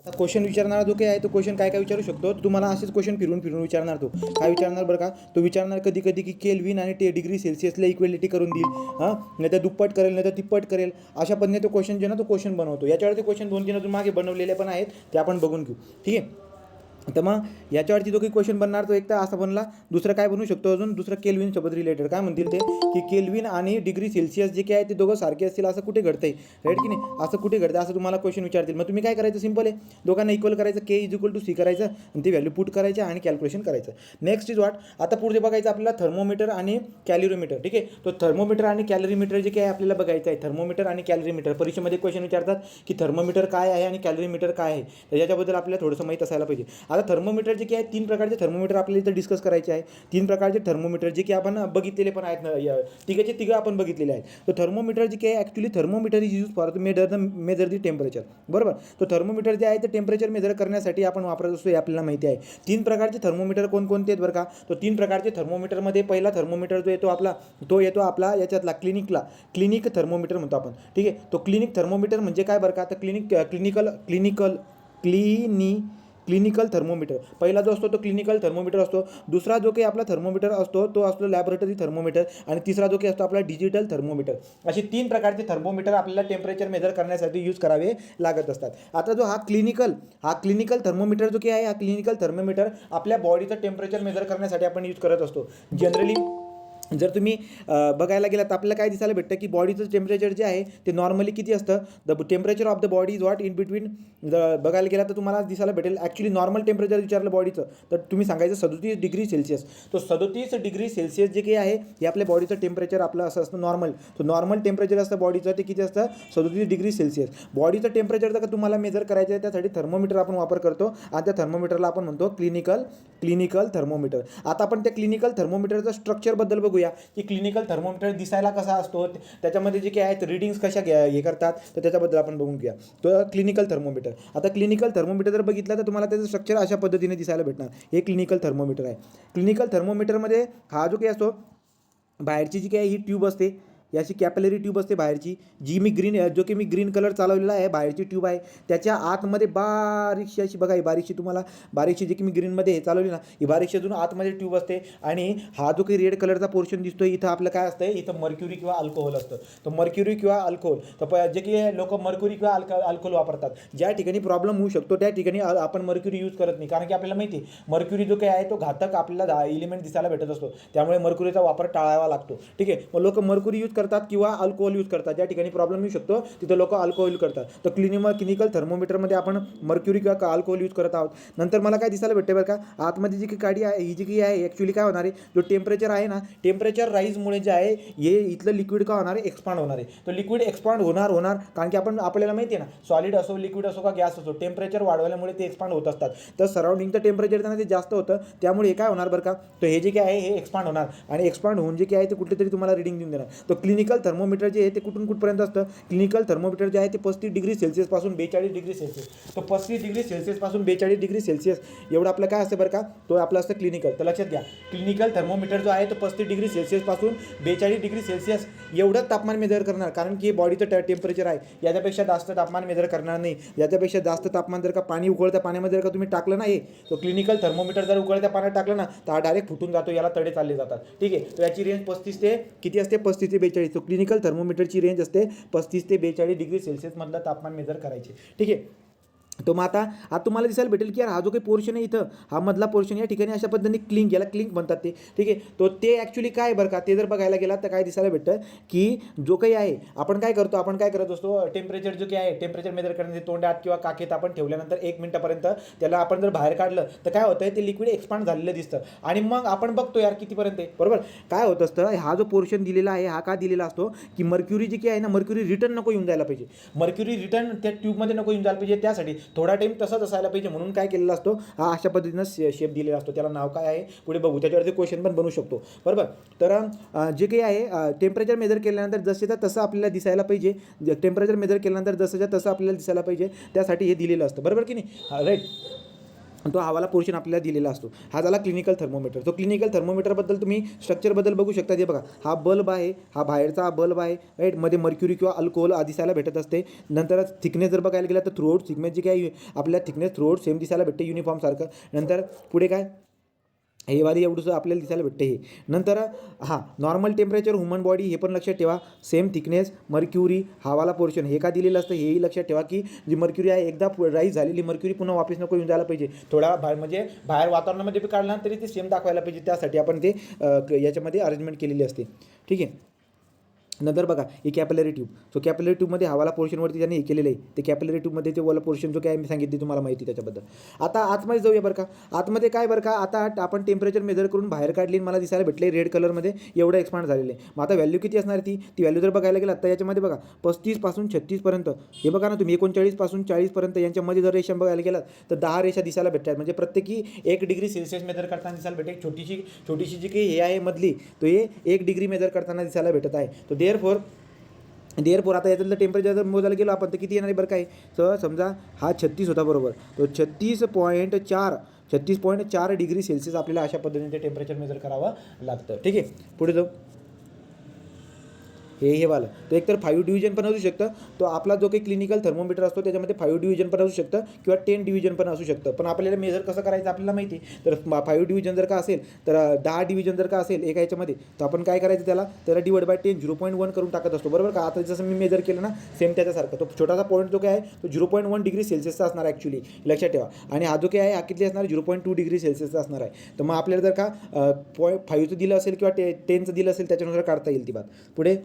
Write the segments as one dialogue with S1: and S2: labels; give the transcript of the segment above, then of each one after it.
S1: Question विचारणारा जो काही आहे तो क्वेश्चन काय काय विचारू शकतो, तुम्हाला असेच क्वेश्चन फिरून फिरून विचारणार. तो काय विचारणार बरं का, तो विचारणार कधी कधी की केल्विन आणि डिग्री सेल्सिअसला इक्वेलिटी करून देईल, नाही तर दुप्पट करेल, नाही तर तिप्पट करेल, अशा पद्धतीने तो क्वेश्चन जे ना तो क्वेश्चन बनवतो. याच्यावरती क्वेश्चन 2-3 अजून मागे बनवलेले पण आहेत, ते आपण बघून घेऊ. ठीक आहे. तर मग याच्यावरती जो काही क्वेश्चन बनणार तो एक तर असा बनला. दुसरं काय बनवू शकतो अजून, दुसरं केल्विन सोबत रिलेटेड काय म्हणतील ते, की केल्विन आणि डिग्री सेल्सिअस जे काय आहे ते दोघं सारखे असतील असं कुठे घडतंय, राईट की नाही, असं कुठे घडतं असं तुम्हाला क्वेश्चन विचारतील. मग तुम्ही काय करायचं, सिंपल आहे, दोघांना इक्वल करायचं, के इज इक्वल टू सी करायचं आणि ते व्हॅल्यू पुट करायचं आणि कॅल्क्युलेशन करायचं. नेक्स्ट इज व्हॉट, आता पुढे बघायचं आपल्याला थर्मोमीटर आणि कॅलरीमीटर. ठीक आहे, तो थर्मोमीटर आणि कॅलरीमीटर जे काय आपल्याला बघायचं आहे, थर्मोमीटर आणि कॅलरीमीटर. परीक्षेमध्ये क्वेश्चन विचारतात की थर्मोमीटर काय आहे आणि कॅलरीमीटर काय आहे, तर याच्याबद्दल आपल्याला थोडंसं माहीत असायला पाहिजे. आता थर्मोमीटर जे काय 3 प्रकारचे थर्मोमीटर आपल्याला इथं डिस्कस करायचे आहे. 3 प्रकारचे थर्मोमीटर जे की आपण बघितलेले पण आहेत ना, तिघं आपण बघितलेले आहेत. तो थर्मोमीटर जे काय actually thermometer is use for measure the temperature. बरोबर, तो थर्मोमीटर जे आहे ते टेम्परेचर मेजर करण्यासाठी आपण वापरत असतो, हे आपल्याला माहिती आहे. 3 प्रकारचे थर्मोमीटर कोणकोणते आहेत बरं का, तो 3 प्रकारचे थर्मोमीटरमध्ये पहिला थर्मोमीटर जो येतो आपला, तो येतो आपला याच्यातला क्लिनिक थर्मोमीटर म्हणतो आपण. ठीक आहे, तो क्लिनिक थर्मोमीटर म्हणजे काय बरं का, तर क्लिनिकल थर्मोमीटर पहिला जो असतो तो क्लिनिकल थर्मोमीटर असतो. दुसरा जो काही आपला थर्मोमीटर असतो तो असतो लॅबोरेटरी थर्मोमीटर आणि तिसरा जो काही असतो आपला डिजिटल थर्मोमीटर. असे 3 प्रकारचे थर्मोमीटर आपल्याला टेम्परेचर मेजर करण्यासाठी यूज करावे लागत असतात. आता जो हा क्लिनिकल थर्मोमीटर जो काही आहे, हा क्लिनिकल थर्मोमीटर आपल्या बॉडीचं टेम्परेचर मेजर करण्यासाठी आपण यूज करत असतो. जनरली जर तुम्ही बघायला गेलात तर आपल्याला काय दिसायला भेटतं की बॉडीचं टेम्परेचर जे आहे ते नॉर्मली किती असतं, the temperature of the body is what in between बघायला गेला तर तुम्हाला दिसायला भेटेल. ॲक्च्युली नॉर्मल टेम्परेचर विचारलं बॉडीचं तर तुम्ही सांगायचं 37 डिग्री सेल्सिअस. तो 37 डिग्री सेल्सिअस जे काही आहे हे आपल्या बॉडीचं टेम्परेचर आपलं असं असतं नॉर्मल. तो नॉर्मल टेम्परेचर असतं बॉडीचं ते किती असतं, 37 डिग्री सेल्सिअस. बॉडीचं टेम्परेचर जर का तुम्हाला मेजर करायचं आहे त्यासाठी थर्मोमीटर आपण वापर करतो आणि त्या थर्मोमीटरला आपण म्हणतो क्लिनिकल थर्मोमीटर. आता आपण त्या क्लिनिकल थर्मोमीटरचं स्ट्रक्चरबद्दल बघूया की क्लिनिकल थर्मोमीटर दिसायला कसा असतो, त्याच्यामध्ये जे काही आहेत रीडिंग्स कशा हे करतात, तर त्याच्याबद्दल आपण बघून घ्या. तो क्लिनिकल थर्मोमीटर. आता क्लिनिकल थर्मोमीटर जर बघितलं तर तुम्हाला त्याचं स्ट्रक्चर अशा पद्धतीने दिसायला भेटणार. हे क्लिनिकल थर्मोमीटर आहे. क्लिनिकल थर्मोमीटरमध्ये हा जो काही असतो, बाहेरची जी काही ही ट्यूब असते, याची कॅपिलरी ट्यूब असते बाहेरची, जो की मी ग्रीन कलर चालवलेला आहे, बाहेरची ट्यूब आहे. त्याच्या आतमध्ये बारीकशी अशी बघा, ही बारीकशी जी की मी ग्रीनमध्ये हे चालवली ना, ही बारीकशी अजून आतमध्ये ट्यूब असते. आणि हा जो काही रेड कलरचा पोर्शन दिसतोय इथं आपलं काय असतं, इथं मर्क्युरी किंवा अल्कोहोल असतं. तर मर्क्युरी किंवा अल्कोहोल, तर जे की लोक मर्क्युरी किंवा अल्कोहोल वापरतात. ज्या ठिकाणी प्रॉब्लेम होऊ शकतो त्या ठिकाणी आपण मर्क्युरी यूज करत नाही, कारण की आपल्याला माहिती आहे मर्क्युरी जो काही आहे तो घातक आपल्याला एलिमेंट दिसायला भेटत असतो, त्यामुळे मर्क्युरीचा वापर टाळावा लागतो. ठीक आहे, मग लोक मर्क्युरी यूज करतात किंवा अल्कोहोल यूज करतात. ज्या ठिकाणी प्रॉब्लेम येऊ शकतो तिथं लोक अल्कोहोल करतात. तर क्लिनिकल थर्मोमीटरमध्ये आपण मर्क्युरी किंवा अल्कोहोल यूज करत आहोत. नंतर मला काय दिसायला भेटते बरं का, आतमध्ये जी काही काडी आहे ही जी काही आहे ॲक्च्युली काय होणार आहे, जो टेम्परेचर आहे ना, टेम्परेचर राईजमुळे जे आहे हे इथलं लिक्विड का होणार आहे, एक्सपांड होणार आहे. तो लिक्विड एक्सपांड होणार कारण की आपल्याला माहिती आहे ना, सॉलिड असो, लिक्विड असो का गॅस असो, टेम्परेचर वाढवल्यामुळे ते एक्सपांड होत असतात. तर सराउंडिंगचं टेम्परेचर त्यांना ते जास्त होतं, त्यामुळे हे काय होणार बरं का, तर हे जे काय आहे हे एक्सपांड होणार आणि एक्सपांड होऊन जे काय आहे ते कुठेतरी तुम्हाला रिडिंग देऊन देणार. तो क्लिनिकल थर्मोमीटर जे आहे ते कुठून कुठपर्यंत असतं, क्लिनिकल थर्मोमीटर जे आहे ते 35 डिग्री सेल्सिअस पासून 42 डिग्री सेल्सिअस. तो 35 डिग्री सेल्सिअस पासून 42 डिग्री सेल्सिअस एवढं आपलं काय असतं बरं का, तो आपलं असतं क्लिनिकल. तर लक्षात घ्या, क्लिनिकल थर्मोमीटर जो आहे तो 35 डिग्री सेल्सिअस पासून 42 डिग्री सेल्सिअस एवढं तापमान मेजर करणार, कारण की बॉडीचं टेम्परेचर आहे, याच्यापेक्षा जास्त तापमान मेजर करणार नाही. याच्यापेक्षा जास्त तापमान जर का पाणी उकळत्या पाण्यामध्ये जर का तुम्ही टाकलं नाही, तो क्लिनिकल थर्मोमीटर जर उकळत्या पाण्यात टाकलं ना तर हा डायरेक्ट फुटून जातो, याला तडे चालले जातात. ठीक आहे, तर याची रेंज 35 ते किती असते, 35 ते 42. तो क्लिनिकल थर्मोमीटरची रेंज असते 35 ते 42 डिग्री सेल्सिअसमधलं तापमान मेजर करायचे. ठीक आहे, तो मग आता तुम्हाला दिसायला भेटेल की यार हा जो काही पोर्शन आहे इथं, हा मधला पोर्शन या ठिकाणी अशा पद्धतीने याला क्लिंक म्हणतात ते. ठीक आहे, तो ते ॲक्च्युली काय बरं का, ते जर बघायला गेला तर काय दिसायला भेटतं की जो काही आहे आपण काय करत असतो, टेम्परेचर जो काही आहे टेम्परेचर मेजर करण्याचे तोंडात किंवा काखेत आपण ठेवल्यानंतर 1 मिनिटापर्यंत त्याला आपण जर बाहेर काढलं तर काय होतं, ते लिक्विड एक्सपांड झालेलं दिसतं आणि मग आपण बघतो यार कितीपर्यंत आहे. बरोबर, काय होत असतं, हा जो पोर्शन दिलेला आहे हा का दिलेला असतो की मर्क्युरी जी काही आहे ना, मर्क्युरी रिटर्न नको येऊन जायला पाहिजे, मर्क्युरी रिटर्न त्या ट्यूबमध्ये नको येऊन जायला पाहिजे, त्यासाठी थोडा टाईम तसंच असायला पाहिजे, म्हणून काय केलेला असतो, हा अशा पद्धतीनं शेप दिलेला असतो. त्याला नाव काय आहे पुढे बघू, त्याच्यावरती क्वेश्चन पण बनवू शकतो. बरोबर, तर जे काही आहे टेम्परेचर मेजर केल्यानंतर जसं तसं आपल्याला दिसायला पाहिजे, टेम्परेचर मेजर केल्यानंतर जसंच्या तसं आपल्याला दिसायला पाहिजे, त्यासाठी हे दिलेलं असतं. बरोबर की नाही, राईट. तो हवाला पोर्शन आपल्याला दिलेला असतो. हा झाला क्लिनिकल थर्मोमीटर. तो क्लिनिकल थर्मोमीटरबद्दल तुम्ही स्ट्रक्चरबद्दल बघू शकता. हे बघा, हा बल्ब आहे, हा बाहेरचा हा बल्ब आहे, राईट. मध्ये मर्क्युरी किंवा अल्कोहोल दिसायला भेटत असते. नंतर थिकनेस जर बघायला गेला तर थ्रोट थिकनेस जी काही आपल्याला थिकनेस थ्रोट सेम दिसायला भेटते युनिफॉर्म सारखं. नंतर पुढे काय, हे वाली एवढंसं आपल्याला दिसायला भेटते हे. नंतर हां, नॉर्मल टेम्परेचर ह्युमन बॉडी हे पण लक्षात ठेवा. सेम थिकनेस मर्क्युरी हवाला पोर्शन हे का दिलेलं असतं हेही लक्षात ठेवा, की जी मर्क्युरी आहे एकदा राईज झालेली मर्क्युरी पुन्हा वापस नको येऊन जायला पाहिजे. थोडा बाहेर म्हणजे बाहेर वातावरणामध्ये बी काढला तरी ते सेम दाखवायला पाहिजे. त्यासाठी आपण ते याच्यामध्ये अरेंजमेंट केलेली असते. ठीक आहे. नंतर बघा, ही कॅपिलरी ट्यूब. सो कॅपिलरी ट्यूबमध्ये हवाला पोर्शनवरती त्यांनी हे केलेलं आहे. ते कॅपिलरी ट्यूबमध्ये ते वाला पोर्शन जो काय मी सांगितली तुम्हाला माहिती त्याच्याबद्दल. आता आतमध्ये जाऊया बरं का. आतमध्ये काय बरं का, आता आपण टेम्परेचर मेजर करून बाहेर काढली आणि मला दिसायला भेटले रेड कलरमध्ये एवढं एक्सपांड झालेलं आहे. मग आता व्हॅल्यू किती असणार ती व्हॅल्यू जर बघायला गेला तर याच्यामध्ये बघा 35 पासून 36 पर्यंत, हे बघा ना तुम्ही, 39 पासून 40 पर्यंत यांच्यामध्ये जर रेषा बघायला गेलात तर 10 रेषा दिसायला भेटतात. म्हणजे प्रत्येकी 1 डिग्री सेल्सिअस मेजर करताना दिसायला भेटेल. छोटीशी जी काही हे आहे मधली, तो हे 1 डिग्री मेजर करताना दिसायला भेटत आहे. तो देअरफोर आता याच्यातलं टेम्परेचर जर मोजायला गेलो आपण तर किती येणार आहे बरं काय. तर समजा हा 36 होता बरोबर, तो 36.4 डिग्री सेल्सिअस आपल्याला अशा पद्धतीने ते टेम्परेचर मेजर करावं लागतं. ठीक आहे. पुढे जाऊ. हे वाला तो एकतर 5 डिव्हिजन पण असू शकतं. तो आपला जो काही क्लिनिकल थर्मोमीटर असतो त्याच्यामध्ये 5 डिव्हिजन पण असू शकतं किंवा 10 डिव्हिजन पण असू शकतं. पण आपल्याला मेजर कसं करायचं आपल्याला माहिती. तर 5 डिव्हिजन जर का असेल तर 10 डिव्हिजन जर का असेल एका याच्यामध्ये तर आपण काय करायचं, त्याला डिवाइड बाय 10 0.1 करून टाकत असतो. बरोबर का. आता जसं मी मेजर केलं ना सेम त्याच्यासारखं तो छोटासा पॉईंट जो काय आहे तो 0.1 डिग्री सेल्सिअसचा असणार ॲक्च्युली, लक्षात ठेवा. आणि हा जो काय आहे हा किती असणार 0.2 डिग्री सेल्सिअसचा असणार आहे. तर मग आपल्याला जर का 5चं दिलं असेल किंवा 10चं दिलं असेल त्याच्यानुसार काढता येईल ती बात. पुढे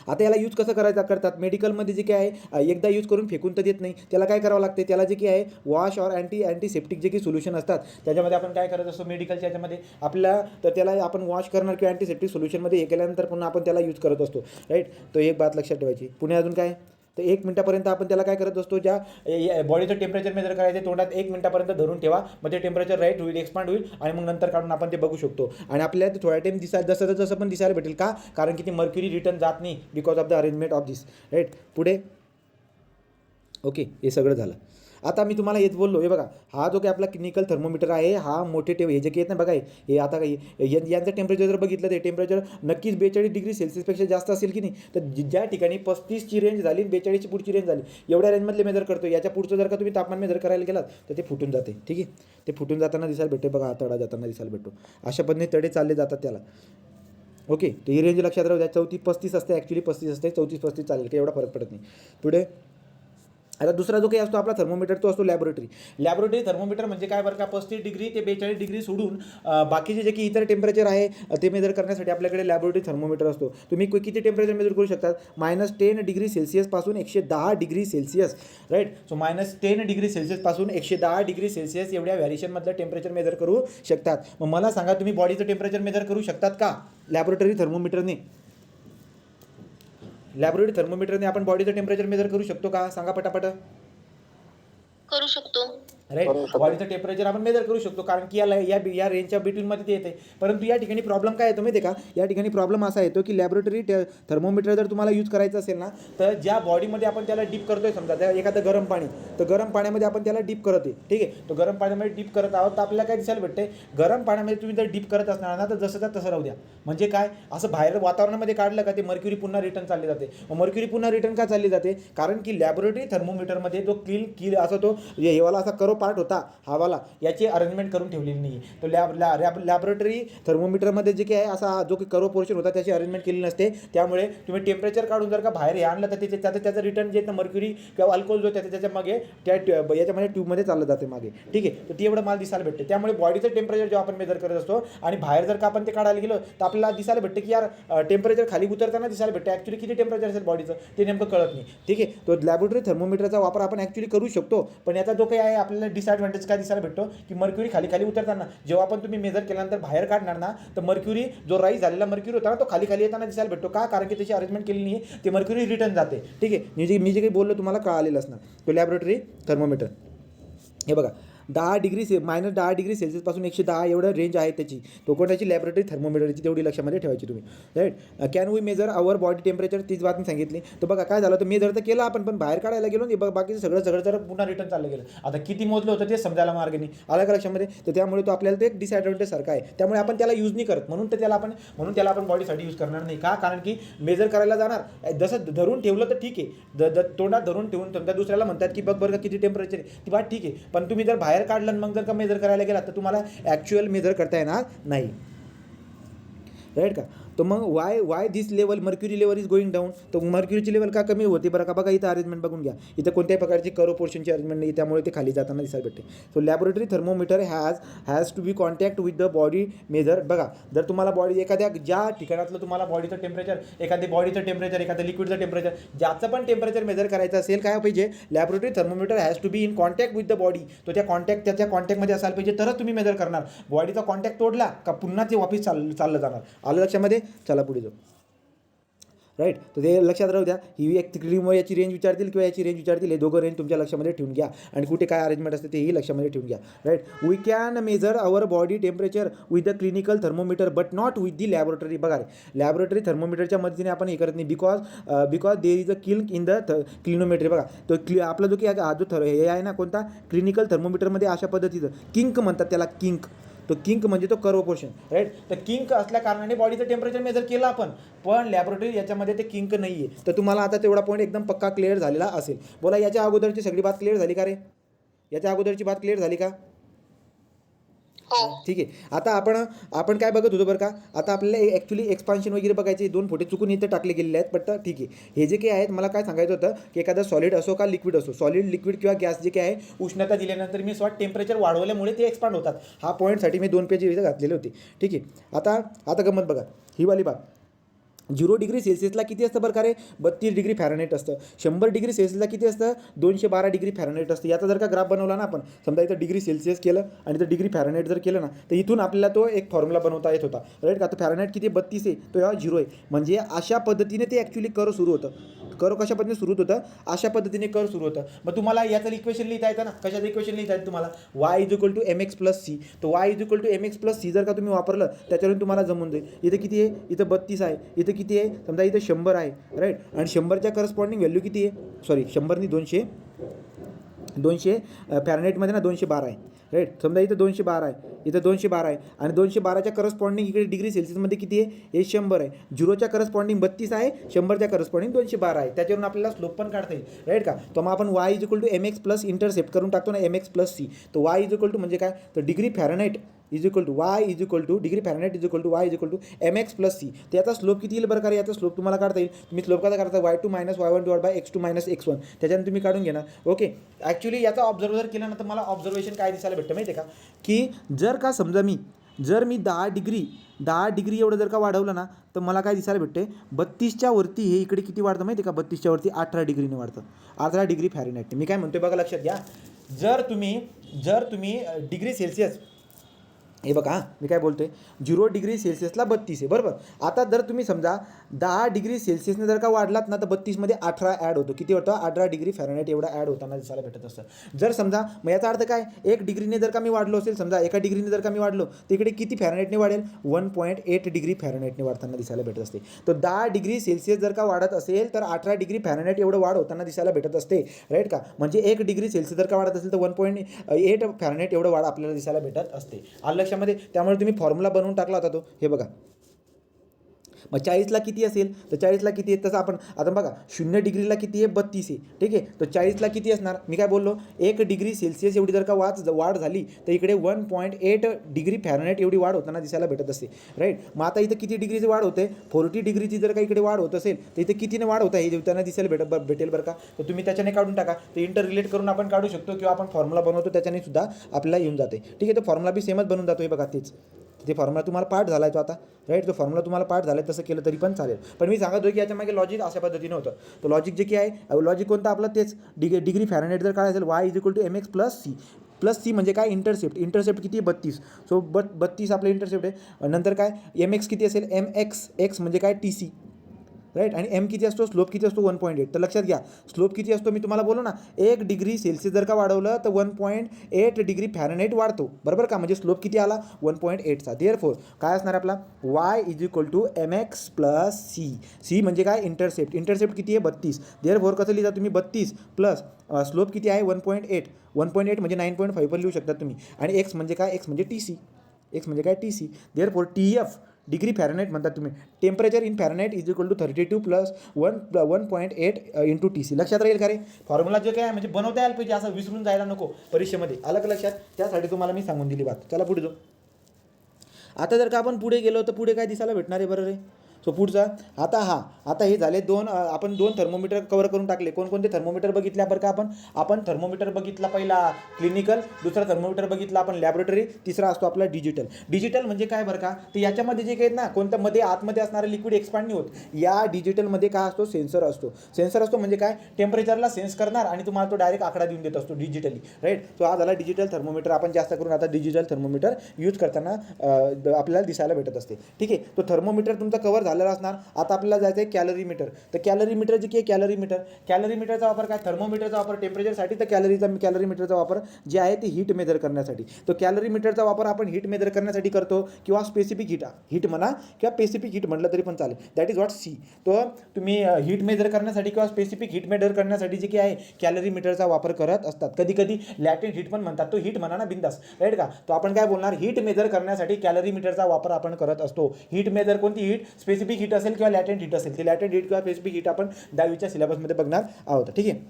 S1: आता याला यूज कसं करतात मेडिकलमध्ये जे काय आहे, एकदा यूज करून फेकून तर देत नाही. त्याला काय करावं लागते, त्याला जे काही आहे वॉश और अँटीसेप्टिक जे काही सोल्युशन असतात त्याच्यामध्ये आपण काय करत असतो मेडिकलच्या याच्यामध्ये आपल्याला, तर त्याला आपण वॉश करणार किंवा अँटीसेप्टिक सोल्युशनमध्ये हे केल्यानंतर पुन्हा आपण त्याला यूज करत असतो, राईट. तो एक बात लक्षात ठेवायची. पुणे अजून काय, तर 1 मिनिटापर्यंत आपण त्याला काय करत असतो, ज्या बॉडीचं टेम्परेचर मेजर करायचं तोंडात 1 मिनिटापर्यंत धरून ठेवा. मग ते टेम्परेचर राईट होईल, एक्सपांड होईल आणि मग नंतर काढून आपण ते बघू शकतो. आणि आपल्याला ते थोड्या टाईम जसं पण दिसायला भेटेल का, कारण की ती मर्क्युरी रिटर्न जात नाही because of the arrangement of this, right. पुढे ओके, हे सगळं झालं. आता मी तुम्हाला हेच बोललो. हे बघा, हा जो काही आपला क्लिनिकल थर्मोमीटर आहे हा मोठे हे जे काही येत ना बघा, हे आता काही यांचं टेम्परेचर जर बघितलं ते टेम्परेचर नक्कीच 42 डिग्री सेल्सिअसपेक्षा जास्त असेल की नाही. तर ज्या ठिकाणी 35ची रेंज झाली 42ची पुढची रेंज झाली एवढ्या रेंजमधले मेजर करतो. याच्या पुढचं जर का तुम्ही तापमान मेजर करायला गेलात तर ते फुटून जाते. ठीक आहे. ते फुटून जाताना दिसायला भेटते बघा, तडा जाताना दिसायला भेटतो. अशा पद्धतीने तडे चालले जातात त्याला. ओके. तर ही रेंज लक्षात राहू द्या. 34-35 असते, ॲक्च्युली 35 असते, 34-35 चालेल, काही एवढा फरक पडत नाही. पुढे आता दुसरा जो काही असतो आपला थर्मोमीटर तो असतो लॅबोरेटरी थर्मोमीटर. म्हणजे काय बरं का, 35 डिग्री ते 42 डिग्री सोडून बाकीचे जे की इतर टेम्परेचर आहे ते मेजर करण्यासाठी आपल्याकडे लॅबोरेटरी थर्मोमीटर असतो. तुम्ही किती टेम्परेचर मेजर करू शकतात, -10 डिग्री सेल्सिअस पासून 110 degree Celsius, right. So -10 degree Celsius पासून 110 डिग्री सेल्सिअस एवढ्या व्हॅरिएशनमधलं टेम्परेचर मेजर करू शकतात. मग मला सांगा तुम्ही बॉडीचं टेम्परेचर मेजर करू शकतात का लॅबोरेटरी थर्मोमीटरने. लॅबोरेटरी थर्मोमीटरने आपण बॉडीचं टेम्परेचर मेजर करू शकतो का, सांगा पटापट.
S2: करू शकतो.
S1: राईट. बॉडीचं टेम्परेचर आपण मेजर करू शकतो कारण की या रेंजच्या बिटवीनमध्ये ते येते. परंतु या ठिकाणी प्रॉब्लेम काय येतो माहिती आहे का, या ठिकाणी प्रॉब्लेम असा येतो की लॅबोरेटरी थर्मोमीटर जर तुम्हाला यूज करायचं असेल ना तर ज्या बॉडीमध्ये आपण त्याला डीप करतोय, समजा त्या एखादं गरम पाणी, तर गरम पाण्यामध्ये आपण त्याला डीप करत आहे. ठीक आहे. तो गरम पाण्यामध्ये डीप करत आहोत तर आपल्याला काय दिसायला भेटते, गरम पाण्यामध्ये तुम्ही जर डीप करत असणार ना तर जसं तसं राहू द्या. म्हणजे काय, असं बाहेर वातावरणामध्ये काढलं का ते मर्क्युरी पुन्हा रिटर्न चालली जाते. मग मर्क्युरी पुन्हा रिटर्न का चालली जाते, कारण की लॅबोरेटरी थर्मोमीटरमध्ये जो किल असा तो हेवाला असा करो पार्ट होता हवाला, याची अरेंजमेंट करून ठेवलेली नाही. तो लॅबोरेटरी थर्मोमीटरमध्ये जे काही आहे असा जो काही करो पोर्शन होता त्याची अरेंजमेंट केली नसते. त्यामुळे तुम्ही टेम्परेचर काढून जर का बाहेर हे आणलं तर त्याचं रिटर्न जे मर्क्युरी किंवा अल्कोहोल जो त्याच्या मागे त्या याच्यामध्ये ट्यूबमध्ये चाललं जाते मागे. ठीक आहे. तर ती एवढं माल दिसायला भेटते. त्यामुळे बॉडीचं टेम्परेचर जेव्हा आपण मेजर करत असतो आणि बाहेर जर का आपण ते काढायला गेलो तर आपल्याला दिसायला भेटते की यार टेम्परेचर खाली उतरताना दिसायला भेटते. ॲक्च्युली किती टेम्परेचर असेल बॉडीचं ते नेमकं कळत नाही. ठीक आहे. तो लॅबोरेटरी थर्मोमीटरचा वापर आपण ॲक्च्युली करू शकतो. पण याचा जो काही आहे आपल्याला डिसएडव्हान्टेज काय दिसायला भेटतो की मर्क्युरी खाली उतरताना जेव्हा आपण तुम्ही मेजर केल्यानंतर बाहेर काढणार ना तर मर्क्युरी जो राईज झालेला मर्क्युरी होता ना तो खाली येताना दिसायला भेटतो का, कारण की त्याची अरेंजमेंट केली नाही, ते मर्क्युरी रिटर्न जाते. ठीक आहे. मी जे काही बोललो तुम्हाला कळालेलं असणार. तो लॅबोरेटरी थर्मोमीटर. हे बघा, -10 डिग्री सेल्सिअसपासून 110 एवढं रेंज आहे त्याची. तो कोणाची लॅबोरेटरी थर्मोमीटरची, तेवढी लक्षामध्ये ठेवायची तुम्ही. Right. Can we measure our body temperature, तीच बात मी सांगितली. तर बघा काय झालं, तर मेजर तर केलं आपण, पण बाहेर काढायला गेलो नाही, बाकीचं सगळं तर पुन्हा रिटर्न चाललं गेलं. आता किती मोजलं होतं ते समजायला मार्ग नाही आला का लक्षामध्ये. तर त्यामुळे तो आपल्याला ते एक डिसएडव्हान्टेज सारखा आहे. त्यामुळे आपण त्याला यूज नाही करत, म्हणून त्याला आपण बॉडीसाठी यूज करणार नाही. का? कारण की मेजर करायला जाणार, जसं धरून ठेवलं तर ठीक आहे, तोंडात धरून ठेवून समजा दुसऱ्याला म्हणतात की बघ बरं का किती टेम्परेचर आहे, ती बात ठीक आहे. पण तुम्ही जर बाहेर काढलं आणि मग जर का मेजर करायला गेलात तर तुम्हाला ॲक्च्युअल मेजर करता येणार नाही. राईट का. तर मग why this level mercury level is going down. तर मर्क्युरीची लेवल का कमी होते बरं का. बघा इथं अरेंजमेंट बघून घ्या, इथं कोणत्याही प्रकारची कर्व पोर्शनची अरेंजमेंट नाही, त्यामुळे ते खाली जाताना दिसायला भेटते. So laboratory thermometer has to be contact with the body measure. बघा जर तुम्हाला बॉडी एखाद्या ज्या ठिकाणातलं तुम्हाला बॉडीचं टेम्परेचर, एखादं लिक्विडचं टेम्परेचर, ज्याचं पण टेम्परेचर मेजर करायचं असेल, काय पाहिजे, laboratory thermometer has to be in contact with the body. तो त्याच्या कॉन्टॅक्टमध्ये असायला पाहिजे, तरच तुम्ही मेजर करणार. बॉडीचा कॉन्टॅक्ट तोडला का पुन्हा ते वापस चाललं जाणार. आलं लक्षामध्ये. चला पुढे जाऊ. राईट. तर ते लक्षात राहू द्या, ही एक क्रीमवर याची रेंज विचारतील किंवा याची रेंज विचारतील, हे दोघं रेंज तुमच्या लक्षामध्ये ठेवून घ्या. आणि कुठे काय अरेंजमेंट असते तेही लक्षामध्ये ठेवून घ्या. Right. We can measure our body temperature with the clinical thermometer but not with the laboratory. बघा रे, लॅबोरेटरी थर्मोमीटरच्या मदतीने आपण हे करत नाही, because there is a kink in the clinometry. बघा तो आपला जो की हा जो हे आहे ना, कोणता क्लिनिकल थर्मोमीटरमध्ये अशा पद्धतीचं किंक म्हणतात त्याला, किंक. तो किंक म्हणजे तो कर्व पोर्शन. राईट. तर किंक असल्या कारणाने बॉडीचं टेम्परेचर मेजर केलं आपण, पण लॅबोरेटरी याच्यामध्ये ते किंक नाही आहे. तर तुम्हाला आता तेवढा पॉईंट एकदम पक्का क्लिअर झालेला असेल. बोला याच्या अगोदरची सगळी बात क्लिअर झाली का रे. याच्या अगोदरची बात क्लिअर झाली का.
S2: हो.
S1: ठीक आहे. आता आपण काय बघत होतो बरं का. आता आपल्याला ॲक्च्युली एक्सपान्शन वगैरे बघायचे, 2 फोटे चुकून इथं टाकले गेलेले आहेत. बट ठीक आहे, हे जे काही आहेत मला काय सांगायचं होतं की एखादा सॉलिड असो का लिक्विड असो, सॉलिड लिक्विड किंवा गॅस जे काही आहे, उष्णता दिल्यानंतर मी टेम्परेचर वाढवल्यामुळे ते एक्सपांड होतात. हा पॉईंटसाठी मी 2 पेज इथं घातलेले होते. ठीक आहे. आता गंमत बघा, ही वाली बात. 0 डिग्री सेल्सिअसला किती असतं बरं का रे, 32 डिग्री फॅरनहाईट असतं. 100 डिग्री सेल्सिअसला किती असतं, 212 डिग्री फॅरनहाईट असतं. याचा जर का ग्राफ बनवला ना आपण, समजा इथं डिग्री सेल्सिअस केलं आणि इथं डिग्री फॅरनहाईट जर केलं ना, तर इथून आपल्याला तो एक फॉर्म्युला बनवता येत होता. राईट का. तर फॅरनहाईट किती 32 आहे, तो या 0 आहे. म्हणजे अशा पद्धतीने ते ॲक्च्युली कर्व सुरू होतं. कर्व कशा पद्धतीने सुरू होतं, अशा पद्धतीने कर्व सुरू होतं. मग तुम्हाला याचं इक्वेशन लिहिता येतं ना, कशाचं इक्वेशन लिहिता येतं तुम्हाला, y = mx + c. तो y = mx + c जर का तुम्ही वापरलं, त्याच्यावरून तुम्हाला जमून जाईल. इथं किती आहे, इथं 32 आहे, इथं किती आहे, समजा इथं 100 आहे. राईट. आणि 100च्या करस्पॉन्डिंग व्हॅल्यू किती आहे, सॉरी 100 नाही 200 फॅरनहाईटमध्ये ना 212 आहे. राईट. समजा इथं 212 आहे, इथं 212 आहे, आणि 212च्या करस्पॉन्डिंग इकडे डिग्री सेल्सिअसमध्ये किती आहे, हे 100 आहे. 0च्या करस्पॉन्डिंग 32 आहे, 100च्या करस्पॉन्डिंग 212 आहे. त्याच्यावरून आपल्याला स्लोप पण काढता येईल. राईट का. तर मग आपण y = mx प्लस इंटरसेप्ट करून टाकतो ना, mx + c. तर y = म्हणजे काय, तर degree Fahrenheit degree Fahrenheit y = mx + c. त्याचा स्लोप किती येईल बरं का. याचा स्लोप तुम्हाला काढता येईल. तुम्ही स्लोप कसा करता, y2 - y1 / x2 - x1. त्याच्यानं तुम्ही काढून घेणार. ओके. ॲक्च्युली याचा ऑब्झर्व जर केला ना, तर मला ऑब्झर्वेशन काय दिसायला भेटतं माहिती आहे का, की जर का समजा मी 10 डिग्री एवढं जर का वाढवलं ना, तर मला काय दिसायला भेटते, 32च्या वरती हे इकडे किती वाढतं माहिती आहे का, 32च्या वरती 18 डिग्रीने वाढतं, 18 डिग्री फॅरनहाईट. मी काय म्हणतोय बघा, लक्षात घ्या. जर तुम्ही डिग्री सेल्सिअस, हे बघा मी काय बोलतोय, 0 डिग्री सेल्सिअसला 32 आहे बरोबर. आता जर तुम्ही समजा 10 डिग्री सेल्सिअसने जर का वाढलात ना, तर 32मध्ये 18 ॲड होतो. किती होतं, 18 डिग्री फॅरनहाईट एवढा ॲड होताना दिसायला भेटत असतं. जर समजा, मग याचा अर्थ काय, 1 डिग्रीने जर का मी वाढलो असेल, समजा 1 डिग्रीने जर का मी वाढलो, तर इकडे किती फॅरनहाईटने वाढेल, 1.8 डिग्री फॅरनहाईटने वाढताना दिसायला भेटत असते. तर 10 डिग्री सेल्सिअस जर का वाढत असेल, तर 18 डिग्री फॅरनहाईट एवढं वाढ होताना दिसायला भेटत असते. राईट का. म्हणजे 1 डिग्री सेल्सिअस जर का वाढत असेल, तर 1.8 फॅरनहाईट एवढं वाढ आपल्याला दिसायला भेटत असते. आलं लक्षामध्ये. त्यामुळे तुम्ही फॉर्म्युला बनवून टाकला होता तो, हे बघा. मग 40ला किती असेल, तर 40ला किती आहे, तसं आपण आता बघा 0 डिग्रीला किती आहे, 32 आहे. ठीक आहे. तर 40ला किती असणार, मी काय बोललो, 1 डिग्री सेल्सिअस एवढी जर का वाढ झाली, तर इकडे 1.8 डिग्री फॅरनहाईट एवढी वाढ होताना दिसायला भेटत असते. राईट. मग आता इथं किती डिग्रीची वाढ होते, 40 डिग्रीची जर का इकडे वाढ होत असेल, तर इथे कितीने वाढ होत आहे हे जेवताना दिसायला भेटेल बरं का. तर तुम्ही त्याच्याने काढून टाका. तर इंटर रिलेट करून आपण काढू शकतो, किंवा आपण फॉर्म्युला बनवतो त्याच्याने सुद्धा आपल्याला येऊन जाते. ठीक आहे. तर फॉर्म्युला बी सेमच बनून जातो. हे बघा तेच ते फॉर्म्युला तुम्हाला पाठ झाला आहे तो आता. राईट. तो फॉर्म्युला तुम्हाला पाठ झाला आहे, तसं केलं तरी पण चालेल. पण मी सांगतो की याच्या मागे लॉजिक अशा पद्धतीने होतं. तर लॉजिक जे की आहे, लॉजिक कोणतं आपलं, तेच डिग्री फॅरनहाईट जर काय असेल, y = mx + c म्हणजे काय, इंटरसेप्ट किती आहे, 32. सो 32 आपलं इंटरसेप्ट आहे. नंतर काय, mx किती असेल, mx म्हणजे काय, TC. राईट. आणि एम किती असतो, स्लोप किती असतो 1.8. तर लक्षात घ्या स्लोप किती असतो, मी तुम्हाला बोललो ना 1 डिग्री सेल्सिअस जर का वाढवलं तर 1.8 डिग्री फॅरनहाईट वाढतो, बरोबर का. म्हणजे स्लोप किती आला 1.8चा. देअरफॉर काय असणार आपला y is equal to mx plus c म्हणजे काय इंटरसेप्ट. इंटरसेप्ट किती आहे 32. देअरफॉर कसं लिहिता तुम्ही 32 प्लस स्लोप किती आहे 1.8. 1.8 म्हणजे 9.5 पण लिहू शकता तुम्ही. आणि एक्स म्हणजे काय, एक्स म्हणजे t c. Therefore TF degree Fahrenheit म्हणतात तुम्ही. Temperature in Fahrenheit is equal to 32 plus 1.8 into TC. लक्षात राहील का रे. फॉर्म्युला जे काय आहे म्हणजे बनवता यायला पाहिजे, असं विसरून जायला नको परीक्षेमध्ये. आलं का लक्षात. त्यासाठी तुम्हाला मी सांगून दिली बात. चला पुढे जाऊ. आता जर का आपण पुढे गेलो तर पुढे काय दिसायला भेटणार आहे बरं रे. सो पुढचा आता हे झाले आपण दोन थर्मोमीटर कवर करून टाकले. कोणकोणते थर्मोमीटर बघितल्या बरं का आपण थर्मोमीटर बघितला पहिला क्लिनिकल, दुसरा थर्मोमीटर बघितला आपण लॅबोरेटरी, तिसरा असतो आपला डिजिटल म्हणजे काय बरं का. तर याच्यामध्ये जे काही ना कोणत्या मध्ये आतमध्ये असणारे लिक्विड एक्सपांड नाही होत. या डिजिटलमध्ये काय असतो, सेन्सर असतो म्हणजे काय म्हणजे सेन्स करणार आणि तुम्हाला तो डायरेक्ट आकडा देऊन देत असतो डिजिटली, राईट. सो हा झाला डिजिटल थर्मोमीटर. आपण जास्त करून आता डिजिटल थर्मोमीटर यूज करताना आपल्याला दिसायला भेटत असते, ठीक आहे. तो थर्मोमीटर तुमचा कवर झालेला असणार. आता आपल्याला जायचं आहे कॅलरीमीटर. तर कॅलरीमीटर जे की कॅलरीमीटरचा वापर काय, थर्मोमीटरचा वापर टेम्परेचरसाठी, तर कॅलरीमीटरचा वापर जे आहे ते हीट मेजर करण्यासाठी. तो कॅलरीमीटरचा वापर आपण हीट मेजर करण्यासाठी करतो किंवा स्पेसिफिक हीट म्हणा किंवा स्पेसिफिक हीट म्हटलं तरी पण चालेल. That is what see. तो तुम्ही हीट मेजर करण्यासाठी किंवा स्पेसिफिक हीट मेजर करण्यासाठी जे की आहे कॅलरीमीटरचा वापर करत असतात. कधी लॅटेंट हीट पण म्हणतात. तो हीट म्हणा ना बिंदास, राईट का. तो आपण काय बोलणार, हीट मेजर करण्यासाठी कॅलरीमीटरचा वापर आपण करत असतो. हीट मेजर कोणती हीट, स्पेसिफिक हीट असेल किंवा लॅटेंट हीट असेल. ती लॅटेंट हीट किंवा स्पेसिफिक हीट आपण 10वीच्या सिलेबसमध्ये बघणार आहोत, ठीक आहे.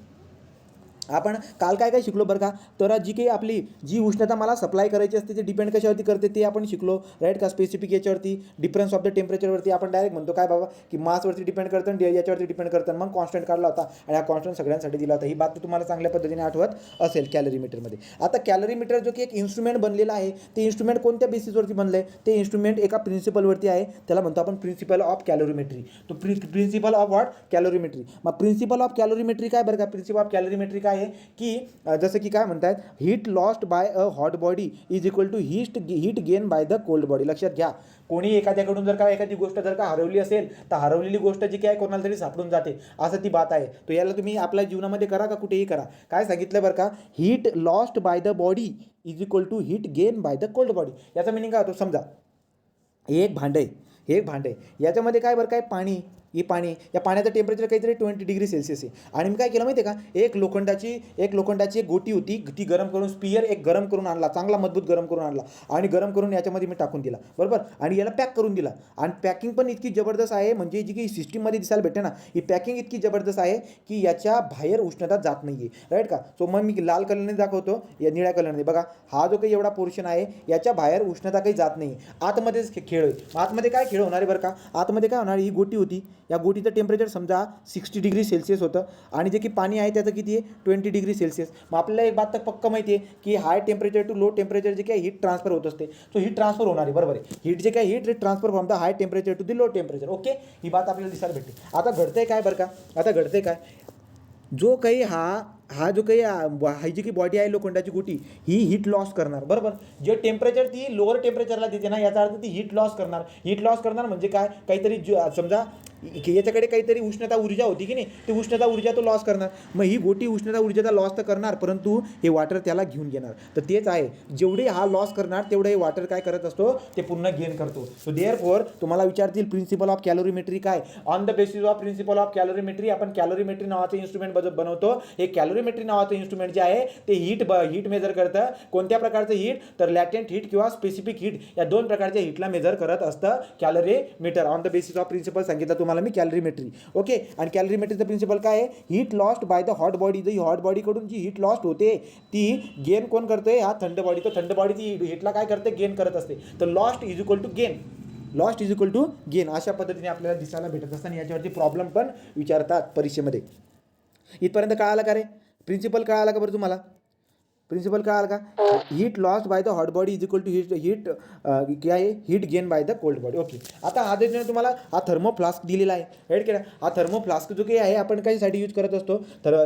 S1: आपण काल काय शिकलो बरं का. तर जी काही आपली जी उष्णता मला सप्लाय करायची असते ते डिपेंड कशावरती करते ते आपण शिकलो, राईट का. स्पेसिफिक याच्यावरती, डिफरन्स ऑफ द टेम्परेचरवरती. आपण डायरेक्ट म्हणतो काय बाबा की मासवरती डिपेंड करतं आणि याच्यावरती डिपेंड करतं. मग कॉन्स्टंट काढला होता आणि हा कॉन्स्टंट सगळ्यांसाठी दिला होता. ही बात तुम्हाला चांगल्या पद्धतीने आठवत असेल कॅलरीमीटरमध्ये. आता कॅलरीमीटर जो की एक इन्स्ट्रुमेंट बनलेला आहे, ते इन्स्ट्रुमेंट कोणत्या बेसिसवरती बनलं आहे, ते इन्स्ट्रुमेंट एका प्रिन्सिपलवरती आहे. त्याला म्हणतो आपण प्रिन्सिपल ऑफ कॅलरीमेट्री. तो प्रिन्सिपल ऑफ व्हॉट, कॅलरीमेट्री. मग प्रिन्सिपल ऑफ कॅलरीमेट्री काय बरं का. प्रिन्सिपल ऑफ कॅलरीमेट्री काय आहे की जसं की काय म्हणतात, heat lost by a hot body is equal to heat gain by the cold body. लक्षात घ्या. कोणी एखाद्याकडून जर का एखादी गोष्ट जर का हरवली असेल तर हरवलेली गोष्ट जी काय कोणाला तरी सापडून जाते, असं ती बात आहे. तो याला तुम्ही आपल्या जीवनामध्ये करा का कुठेही करा. काय सांगितलं बरं का, heat lost by the body is equal to heat gain by the cold body. याचा मिनिंग काय होतो, समजा एक भांड आहे, याच्यामध्ये काय बरं काय पाणी, या पाण्याचं टेम्परेचर काहीतरी 20 डिग्री सेल्सिअस आहे. आणि मी काय केलं माहिती आहे का, एक लोखंडाची एक गोटी होती, ती गरम करून स्पियर गरम करून आणला, चांगला मजबूत गरम करून आणला आणि गरम करून याच्यामध्ये मी टाकून दिला, बरोबर. आणि याला पॅक करून दिला. आणि पॅकिंग पण इतकी जबरदस्त आहे, म्हणजे जी की सिस्टीममध्ये दिसायला भेटते ना, ही पॅकिंग इतकी जबरदस्त आहे की याच्या बाहेर उष्णता जात नाही आहे, राईट का. सो मग मी लाल कलरने दाखवतो, या निळ्या कलरने बघा. हा जो काही एवढा पोर्शन आहे याच्या बाहेर उष्णता काही जात नाही. आतमध्येच खेळ आहे. आतमध्ये काय खेळ होणार आहे बरं का, आतमध्ये काय होणार, ही गोटी होती, या गोटीचं टेम्परेचर समजा 60 डिग्री सेल्सिअस होतं आणि जे की पाणी आहे त्याचं किती आहे 20 डिग्री सेल्सिअस. मग आपल्याला एक बात तर पक्क माहिती आहे की high temperature to low temperature जे काही हीट ट्रान्सफर होत असते. सो हीट ट्रान्सफर होणार आहे, बरोबर आहे. हीट जे काही heat transfer from the high temperature to the low temperature. Okay, ही बात आपल्याला दिसायला भेटते. आता घडतंय काय बरं का, जो काही हा जो काही जी की बॉडी आहे लोखंडाची गोटी, ही हीट लॉस करणार, बरोबर. जे टेम्परेचर ती लोअर टेम्परेचरला देते ना, याचा अर्थ ती हीट लॉस करणार म्हणजे काय, काहीतरी समजा याच्याकडे काहीतरी उष्णता ऊर्जा होती की नाही, ती उष्णता ऊर्जा तो लॉस करणार. मग ही गोटी उष्णता ऊर्जेचा लॉस तर करणार, परंतु हे वॉटर त्याला घेऊन घेणार. तर तेच आहे, जेवढे हा लॉस करणार तेवढे हे वॉटर काय करत असतो, ते पुन्हा गेन करतो. सो देअरफॉर तुम्हाला विचारतील प्रिन्सिपल ऑफ कॅलरीमेट्री काय. On the basis of principle of calorimetry आपण कॅलरीमेट्री नावाचं इन्स्ट्रुमेंट बनवतो. हे कॅलरीमेट्री नावाचं इन्स्ट्रुमेंट जे आहे ते हीट मेजर करतं. कोणत्या प्रकारचं हीट, तर लॅटेंट हीट किंवा स्पेसिफिक हीट, या दोन प्रकारच्या हीटला मेजर करत असतं calorimeter. On the basis of principle सांगितलं तुम्हाला मी कॅलरीमेट्री, ओके. आणि कॅलरीमेट्रीचं प्रिन्सिपल काय आहे, heat lost by the hot body. ही हॉट बॉडीकडून जी हीट लॉस्ट होते ती गेन कोण करतोय, हा थंड बॉडी. तो थंड बॉडी ती हीटला काय करते, गेन करत असते. तर lost is equal to gain अशा पद्धतीने आपल्याला दिसायला भेटत असतं. आणि याच्यावरती प्रॉब्लेम पण विचारतात परीक्षेमध्ये. इथपर्यंत कळालं का रे, प्रिन्सिपल कळाला का बरं तुम्हाला. प्रिन्सिपल काय आला का heat lost by the hot body is equal to heat क्या आहे heat gain by the cold body. Okay, आता हा जो तुम्हाला हा थर्मो फ्लास्क दिलेला आहे राईट केला. हा थर्मो फ्लास्क जो काही आहे आपण कशासाठी यूज करत असतो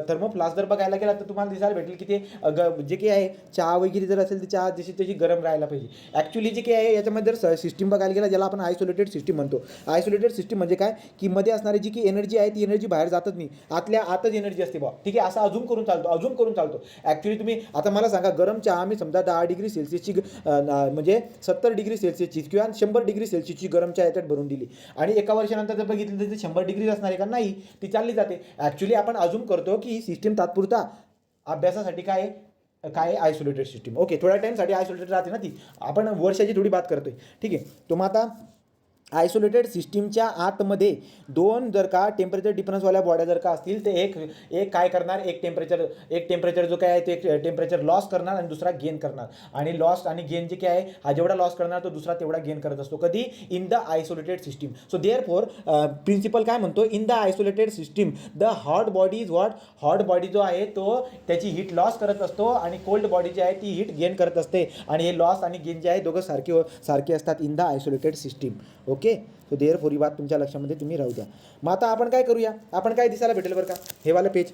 S1: थर्मो फ्लास्क जर बघायला गेला तर तुम्हाला दिसायला भेटेल की ते जे काही आहे चहा वगैरे जर असेल तर चहा जशी तशी गरम राहायला पाहिजे. ॲक्च्युली जे काही आहे याच्यामध्ये जर सिस्टीम बघायला गेला ज्याला आपण आयसोलेटेड सिस्टीम म्हणतो. आयसोलेटेड सिस्टीम म्हणजे काय की मध्ये असणारी जी की एनर्जी आहे ती एनर्जी बाहेर जातच नाही, आतल्या आतच एनर्जी असते बा. ठीक आहे, असं अजून करून चालतो. ॲक्च्युली तुम्ही आता मला सांगा गरम चहा मी समजा 10 डिग्री सेल्सिअसची म्हणजे 70 डिग्री सेल्सिअसची किंवा 100 डिग्री सेल्सिअसची गरम चहा याच्यात भरून दिली आणि एका वर्षानंतर जर बघितलं तर ते 100 डिग्री असणार आहे का, नाही, ती चालली जाते. ॲक्च्युली आपण अजून करतो की ही सिस्टीम तात्पुरता अभ्यासासाठी काय आयसोलेटेड सिस्टीम. ओके, थोड्या टाईमसाठी आयसोलेटेड राहते ना ती, आपण वर्षाची थोडी बात करतोय. ठीक आहे, तो मग आता आयसोलेटेड सिस्टीमच्या आतमध्ये दोन जर का टेम्परेचर डिफरन्सवाल्या बॉड्या जर का असतील तर एक काय करणार, एक टेम्परेचर जो काय आहे ते टेम्परेचर लॉस करणार आणि दुसरा गेन करणार. आणि लॉस आणि गेन जे काय आहे हा जेवढा लॉस करणार तो दुसरा तेवढा गेन करत असतो. कधी in the isolated system. So therefore principle काय म्हणतो in the isolated system the hot body is hot body जो आहे तो त्याची हीट लॉस करत असतो आणि कोल्ड बॉडी जी आहे ती हीट गेन करत असते. आणि हे लॉस आणि गेन जे आहे दोघं सारखे असतात in the isolated system. Okay, so therefore ही बात तुमच्या लक्षामध्ये तुम्ही राहू द्या. मग आता आपण काय करूया, आपण काय दिसायला भेटेल बरं का हे वालं पेज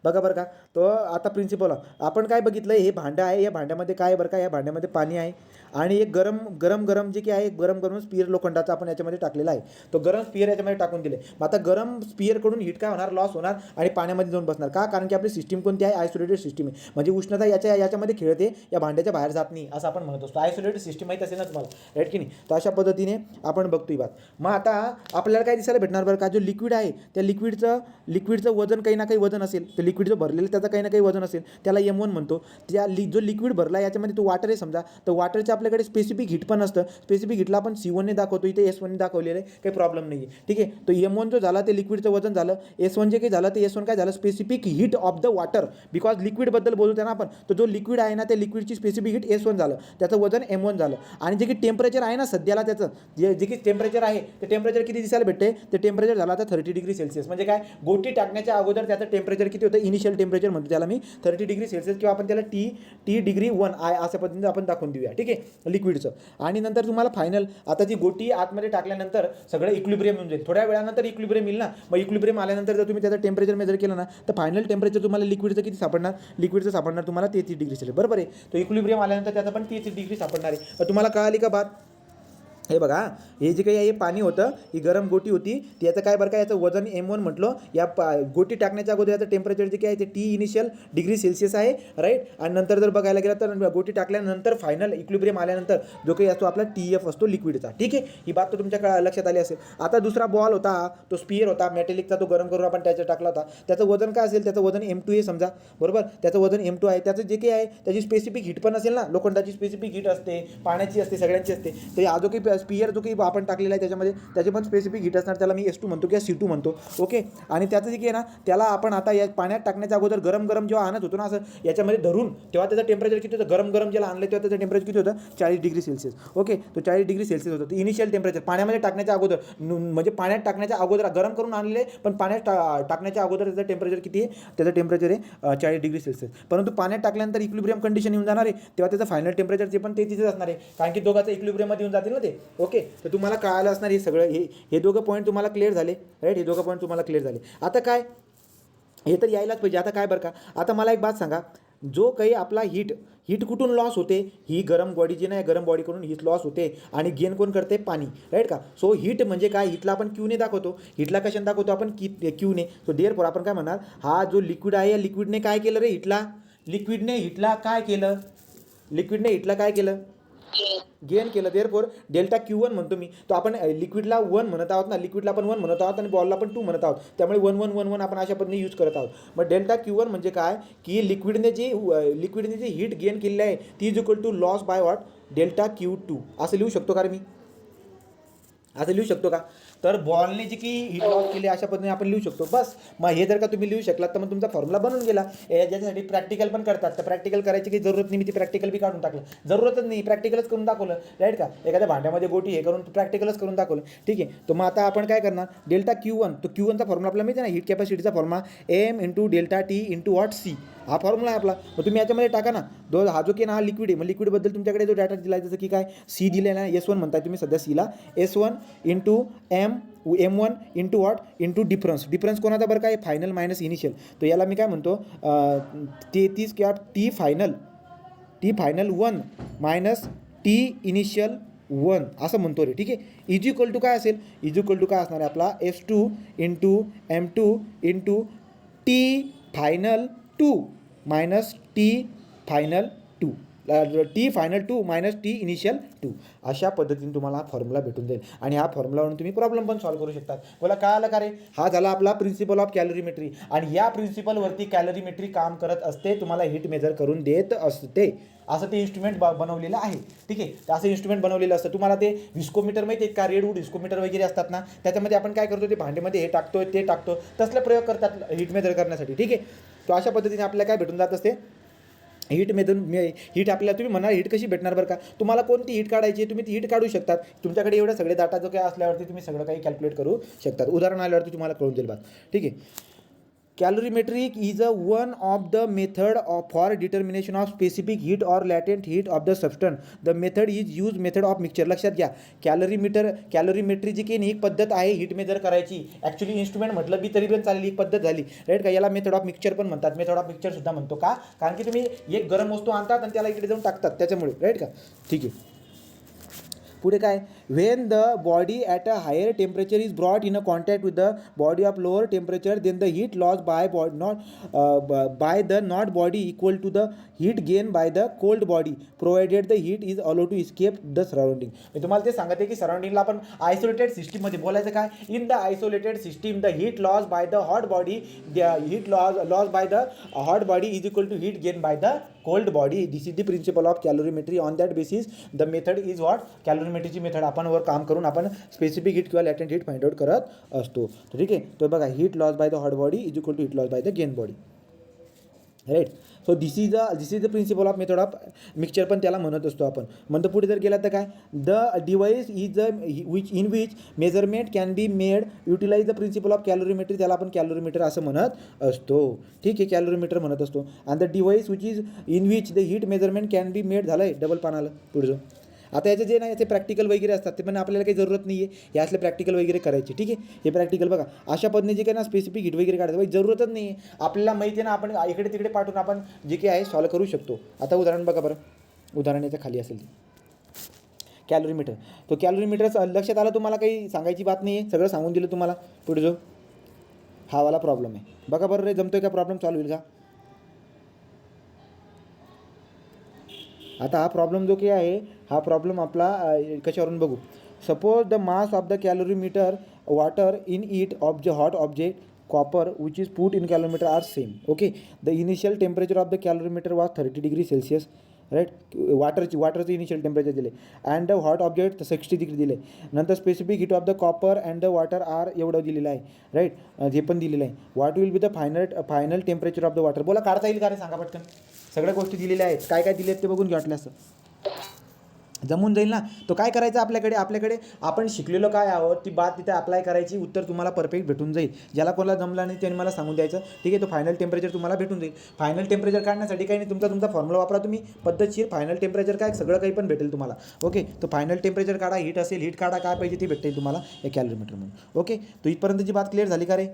S1: बघा बरं का. तो आता प्रिन्सिपल आपण काय बघितलं हे भांडं आहे, या भांड्यामध्ये काय बरं का, या भांड्यामध्ये पाणी आहे आणि एक गरम जे की आहे गरम स्पियर लोखंडाचा आपण याच्यामध्ये टाकलेला आहे. तो गरम स्पियर याच्यामध्ये टाकून दिले. मग आता गरम स्पियरकडून हीट काय होणार, लॉस होणार आणि पाण्यामध्ये जाऊन बसणार का, कारण की आपली सिस्टीम कोणती आहे, आयसोलेटेड सिस्टीम आहे. म्हणजे उष्णता याच्यामध्ये खेळते, या भांड्याच्या बाहेर जात नाही असं आपण म्हणत असतो. आयसोलेटेड सिस्टीम माहीत असेल ना तुम्हाला, राईट की नाही. तर अशा पद्धतीने आपण बघतोय बात. मग आता आपल्याला काय दिसायला भेटणार बरं का, जो लिक्विड आहे त्या लिक्विडचं वजन काही ना काही वजन असेल, तर लिक्विड जो भरलेलं त्याचं काही ना काही वजन असेल, त्याला M1 म्हणतो. जो लिक्विड भरला याच्यामध्ये तो वॉटर आहे समजा, तर वॉटरच्या आपल्याकडे स्पेसिफिक हीट पण असतं. स्पेसिफिक हीटला आपण C1 ने दाखवतो, इथे S1 ने दाखवलेलं आहे, काही प्रॉब्लेम नाही आहे. ठीक आहे, तो M1 जो झाला ते लिक्विडचं वजन झालं, S1 जे काही झालं ते S1 काय झालं, specific heat of the water. Because लिक्विडबद्दल बोलतो ना आपण, तर जो लिक्विड आहे ना त्या लिक्विडची स्पेसिफिक हीट S1 झालं, त्याचं वजन M1 झालं. आणि जे काही टेम्परेचर आहे ना सध्याला त्याचं जे काही टेम्परेचर आहे ते टेम्परेचर किती दिसायला भेटते, ते टेम्परेचर झालं आता 30 डिग्री सेल्सिअस. म्हणजे काय, गोटी टाकण्याच्या अगोदर त्याचं टेम्परेचर किती होतं, इनिशियल टेम्परेचर म्हणतो त्याला मी 30 डिग्री सेल्सिअस किंवा आपण त्याला टी डिग्री 1 I अशा पद्धतीने आपण दाखवून देऊया. ठीक आहे, लिक्विडचं. आणि नंतर तुम्हाला फायनल आता ती गोटी आतमध्ये टाकल्यानंतर सगळं इक्विलिब्रियम येऊन जाईल. थोड्या वेळानंतर इक्विलिब्रियम येईल ना, मग इक्विलिब्रियम आल्यानंतर जर तुम्ही त्याचं टेम्परेचर मेजर केलं ना तर फायनल टेम्परेचर तुम्हाला लिक्विडचं किती सापडणार, लिक्विडचं सापडणार तुम्हाला 33 डिग्री सेल्सिअस. बरोबर आहे, तो इक्विलिब्रियम आल्यानंतर त्याचं पण 33 डिग्री सापडणार आहे. तर तुम्हाला कळाली का बात. हे बघा, हे जे काही आहे पाणी होतं, ही गरम गोटी होती, ती याचं काय बरं का, याचं वजन M1 म्हटलं. या गोटी टाकण्याच्या अगोदर याचं टेम्परेचर जे काही आहे ते T इनिशियल डिग्री सेल्सिअस आहे, राईट. आणि नंतर जर बघायला गेलं तर गोटी टाकल्यानंतर फायनल इक्विलिब्रियम आल्यानंतर जो काही असतो आपला TF असतो लिक्विडचा. ठीक आहे, ही बात तर तुमच्या लक्षात आली असेल. आता दुसरा बॉल होता, तो स्पियर होता मेटॅलिकचा, तो गरम करून आपण त्याच्यात टाकला होता. त्याचं वजन काय असेल, त्याचं वजन M2 आहे समजा, बरोबर. त्याचं वजन M2 आहे. त्याचं जे काही आहे त्याची स्पेसिफिक हीट पण असेल ना, लोखंडाची स्पेसिफिक हीट असते, पाण्याची असते, सगळ्यांची असते. तर हा जो काही स्पियर जो काही आपण टाकलेला आहे त्याच्यामध्ये त्याची पण स्पेसिफिक हीट असणार, त्याला मी S2 म्हणतो किंवा C2 म्हणतो. ओके, आणि त्याचं जे की आहे ना त्याला आपण आता या पाण्यात टाकण्याच्या अगोदर गरम जेव्हा आणत होतो ना असं याच्यामध्ये धरून, तेव्हा त्याचं टेम्परेचर किती होतं, गरम ज्याला आणलं तेव्हा त्याचं टेम्परेचर किती होतं, 40 डिग्री सेल्सिअस. ओके, तो 40 डिग्री सेल्सिअस होतं इनिशियल टेम्परेचर पाण्यामध्ये टाकण्याच्या अगोदर. म्हणजे पाण्यात टाकण्याच्या अगोदर गरम करून आणले, पण पाण्यात टाकण्याच्या अगोदर त्याचं टेम्परेचर किती आहे, त्याचं टेम्परेचर आहे 40 डिग्री सेल्सिअस. परंतु पाण्यात टाकल्यानंतर इक्विलिब्रियम कंडिशन येऊन जाणार आहे, तेव्हा त्याचं फायनल टेम्परेचर जे पण ते तिथेच असणार आहे, कारण की दोघांचं इक्विलिब्रियममध्ये येऊन जातील ना ते. ओके, तर तुम्हाला कळालं असणार हे सगळं. हे दोघं पॉईंट तुम्हाला क्लिअर झाले, राईट. हे दोघं पॉईंट तुम्हाला क्लिअर झाले. आता काय, हे तर यायलाच पाहिजे. आता काय बरं का, आता मला एक बात सांगा, जो काही आपला हीट कुठून लॉस होते, ही गरम बॉडी जी नाही, गरम बॉडीकडून हीट लॉस होते आणि गेन कोण करते, पाणी, राईट का. सो हीट म्हणजे काय, हीटला आपण क्यूने दाखवतो. हीटला कशाने दाखवतो आपण, क्यूने. सो देअरफॉर आपण काय म्हणणार, हा जो लिक्विड आहे या लिक्विडने काय केलं रे, लिक्विडने हीटला काय केलं, गेन केलं. देअरफॉर डेल्टा Q1 म्हणतो मी. तो आपण लिक्विडला 1 म्हणत आहोत ना, लिक्विडला आपण 1 म्हणत आहोत आणि बॉलला पण 2 म्हणत आहोत, त्यामुळे 1 1 1 1 आपण अशा पद्धतीने यूज करत आहोत. मग डेल्टा Q1 म्हणजे काय, की लिक्विडने जी हीट गेन केलेली आहे ती is equal to loss by what, delta Q2 असं लिहू शकतो का रे मी, असं लिहू शकतो का. तर बॉलने जी की हीट लॉस केली अशा पद्धतीने आपण लिहू शकतो. बस मग हे जर का तुम्ही लिहू शकलात तर मग तुमचा फॉर्म्युला बनून गेला. ज्याच्यासाठी प्रॅक्टिकल पण करतात तर प्रॅक्टिकल करायची काही जरूरत नाही. मी ती प्रॅक्टिकल बी काढून टाकलं, जरूरतच नाही, प्रॅक्टिकलच करून दाखवलं. राईट का? एखाद्या भांड्यामध्ये गोटी हे करून प्रॅक्टिकलच करून दाखवलं. ठीक आहे. तर मग आता आपण काय करणार, डेल्टा Q1, तो Q1चा फॉर्म्युला आपल्याला माहिती आहे ना, हीट कॅपॅसिटीचा formula M into delta T into what C, हा फॉर्म्युला आहे आपला. मग तुम्ही याच्यामध्ये टाका ना, हा जो की ना हा लिक्विड आहे. मग लिक्विडबद्दल तुमच्याकडे जो डाटा दिला आहे जसं की काय सी दिलेला आहे, S1 म्हणताय तुम्ही सध्या सीला, S1 into M1 into what into difference कोणाचा बरं काय, फायनल मायनस इनिशियल. तर याला मी काय म्हणतो 33 किंवा T final 1 minus T initial 1 असं म्हणतो रे. ठीक आहे. इज इक्वल टू काय असेल, इज इक्वल टू काय असणार आहे आपला S2 into M2 into T final 2 minus T final 2, T final 2 minus T initial 2. अशा पद्धतीने तुम्हाला हा फॉर्म्युला भेटून जाईल आणि ह्या फॉर्म्युलावरून तुम्ही प्रॉब्लेम पण सॉल्व्ह करू शकतात. बोला काय आलं का रे, हा झाला आपला प्रिन्सिपल ऑफ कॅलरीमेट्री आणि या प्रिन्सिपलवरती कॅलरीमेट्री काम करत असते, तुम्हाला हीट मेजर करून देत असते. असं ते इन्स्ट्रुमेंट बनवलेलं आहे. ठीक आहे. तर असं इन्स्ट्रुमेंट बनवलेलं असतं. तुम्हाला ते विस्कोमीटर माहिती आहे का, रेडवूड विस्कोमीटर वगैरे असतात ना, त्याच्यामध्ये आपण काय करतो, ते भांड्यामध्ये हे टाकतो ते टाकतो, तसले प्रयोग करतात हीट मेजर करण्यासाठी. ठीक आहे. तो अशा पद्धतीने आपल्याला काय भेटून जात असते, हीट आपल्याला, तुम्ही म्हणा हीट कशी भेटणार बरं का, तुम्हाला कोणती हीट काढायची तुम्ही ती हीट काढू शकतात. तुमच्याकडे एवढे सगळे डाटा जो काय असल्यावरती तुम्ही सगळं काही कॅल्क्युलेट करू शकतात. उदाहरण आल्यावरती तुम्हाला कळून जाईल बात. ठीक आहे. Calorimetric is one of the method for determination of specific heat और latent heat of the substance. The method is use method of mixture. लक्षात घ्या, कॅलरीमेट्री जी की एक पद्धत आहे हीट मेजर करायची. ॲक्च्युली इन्स्ट्रुमेंट म्हटलं बी तरी पण चालेल, एक पद्धत झाली. राईट का? याला मेथड ऑफ मिक्सचर पण म्हणतात. मेथड ऑफ मिक्सचर सुद्धा म्हणतो का, कारण की तुम्ही एक गरम वस्तू आणतात आणि त्याला इकडे जाऊन टाकतात त्याच्यामुळे. राईट का? ठीक आहे. पुढे काय, when the body at a higher temperature is brought in a contact with the body of lower temperature, then the heat loss by not body equal to the heat gain by the cold body provided the heat is allow to escape the surrounding. मी तुम्हाला ते सांगते की सराउंडिंगला आपण isolated सिस्टीममध्ये बोलायचं काय, in the isolated system the heat loss by the hot body, heat loss by the hot body is equal to heat gain by the cold body. This is the principle of calorimetry. On that basis the method is what, कॅलरीमेट्रीची method आपण वर काम करून आपण specific heat किंवा लॅटेंट heat find out करत असतो. ठीक आहे. तर बघा, heat loss by the hot body is equal to heat loss by the gain body. Right. So this is the principle of method of mixture पण त्याला म्हणत असतो आपण. म्हणतो पुढे जर गेला तर काय, the device is which measurement can be made utilize the principle of calorimetry. त्याला आपण कॅलरीमीटर असं म्हणत असतो. ठीक आहे. कॅलरीमीटर म्हणत असतो. आणि the device which is in which the heat measurement can be made, झालं आहे डबल पान आलं पुढे जो. आता याचे जे नाही याचे प्रॅक्टिकल वगैरे असतात ते पण आपल्याला काही जरूरत नाही आहे, हे असले प्रॅक्टिकल वगैरे करायचे. ठीक आहे. हे प्रॅक्टिकल बघा अशा पद्धतीने जे काही ना स्पेसिफिक हीट वगैरे काढायचं भाई जरूरतच नाही आहे. आपल्याला माहिती आहे ना, आपण इकडे तिकडे पाठवून आपण जे काही आहे सॉल्व करू शकतो. आता उदाहरण बघा बरं, उदाहरण याच्या खाली असेल कॅलरीमीटर. तो कॅलरीमीटर लक्षात आलं तुम्हाला, काही सांगायची बात नाही आहे, सगळं सांगून दिलं तुम्हाला. पुढे जो हा वाला प्रॉब्लेम आहे बघा बरं रे, जमतोय का प्रॉब्लेम सॉल्व होईल का. आता हा प्रॉब्लेम जो काही आहे हा प्रॉब्लेम आपला कशावरून बघू. Suppose the mass of the कॅलरीमीटर water in it of the hot object copper which is put in calorimeter are same. Okay, the initial temperature of the calorimeter was 30 degree Celsius, right. वाटरचं initial temperature दिले and the hot object 60 degree दिले. नंतर specific heat of the copper and the water are एवढं दिलेलं आहे. Right. हे पण दिलेलं आहे. What will be the final temperature of the water. बोला काढता येईल का रे, सांगा पटकन. सगळ्या गोष्टी दिलेल्या आहेत, काय काय दिले आहेत ते बघून घ्या, वाटलं असं जमून जाईल ना. तो काय करायचं, आपल्याकडे आपण शिकलेलो काय आहोत ती बात तिथे अप्लाय करायची, उत्तर तुम्हाला परफेक्ट भेटून जाईल. ज्याला कोणाला जमला नाही त्याने मला सांगून द्यायचं. ठीक आहे. तो फायनल टेम्परेचर तुम्हाला भेटून जाईल. फायनल टेम्परेचर काढण्यासाठी काही नाही, तुमचा फॉर्म्युला वापरा तुम्ही पद्धतशीर. फायनल टेम्परेचर काय सगळं काही पण भेटेल तुम्हाला. ओके. तो फायनल टेम्परेचर काढा, हीट असेल हीट काढा, काय पाहिजे ते भेटेल तुम्हाला या कॅलरीमीटर म्हणून. ओके. तो इथपर्यंतची बात क्लिअर झाली का रे,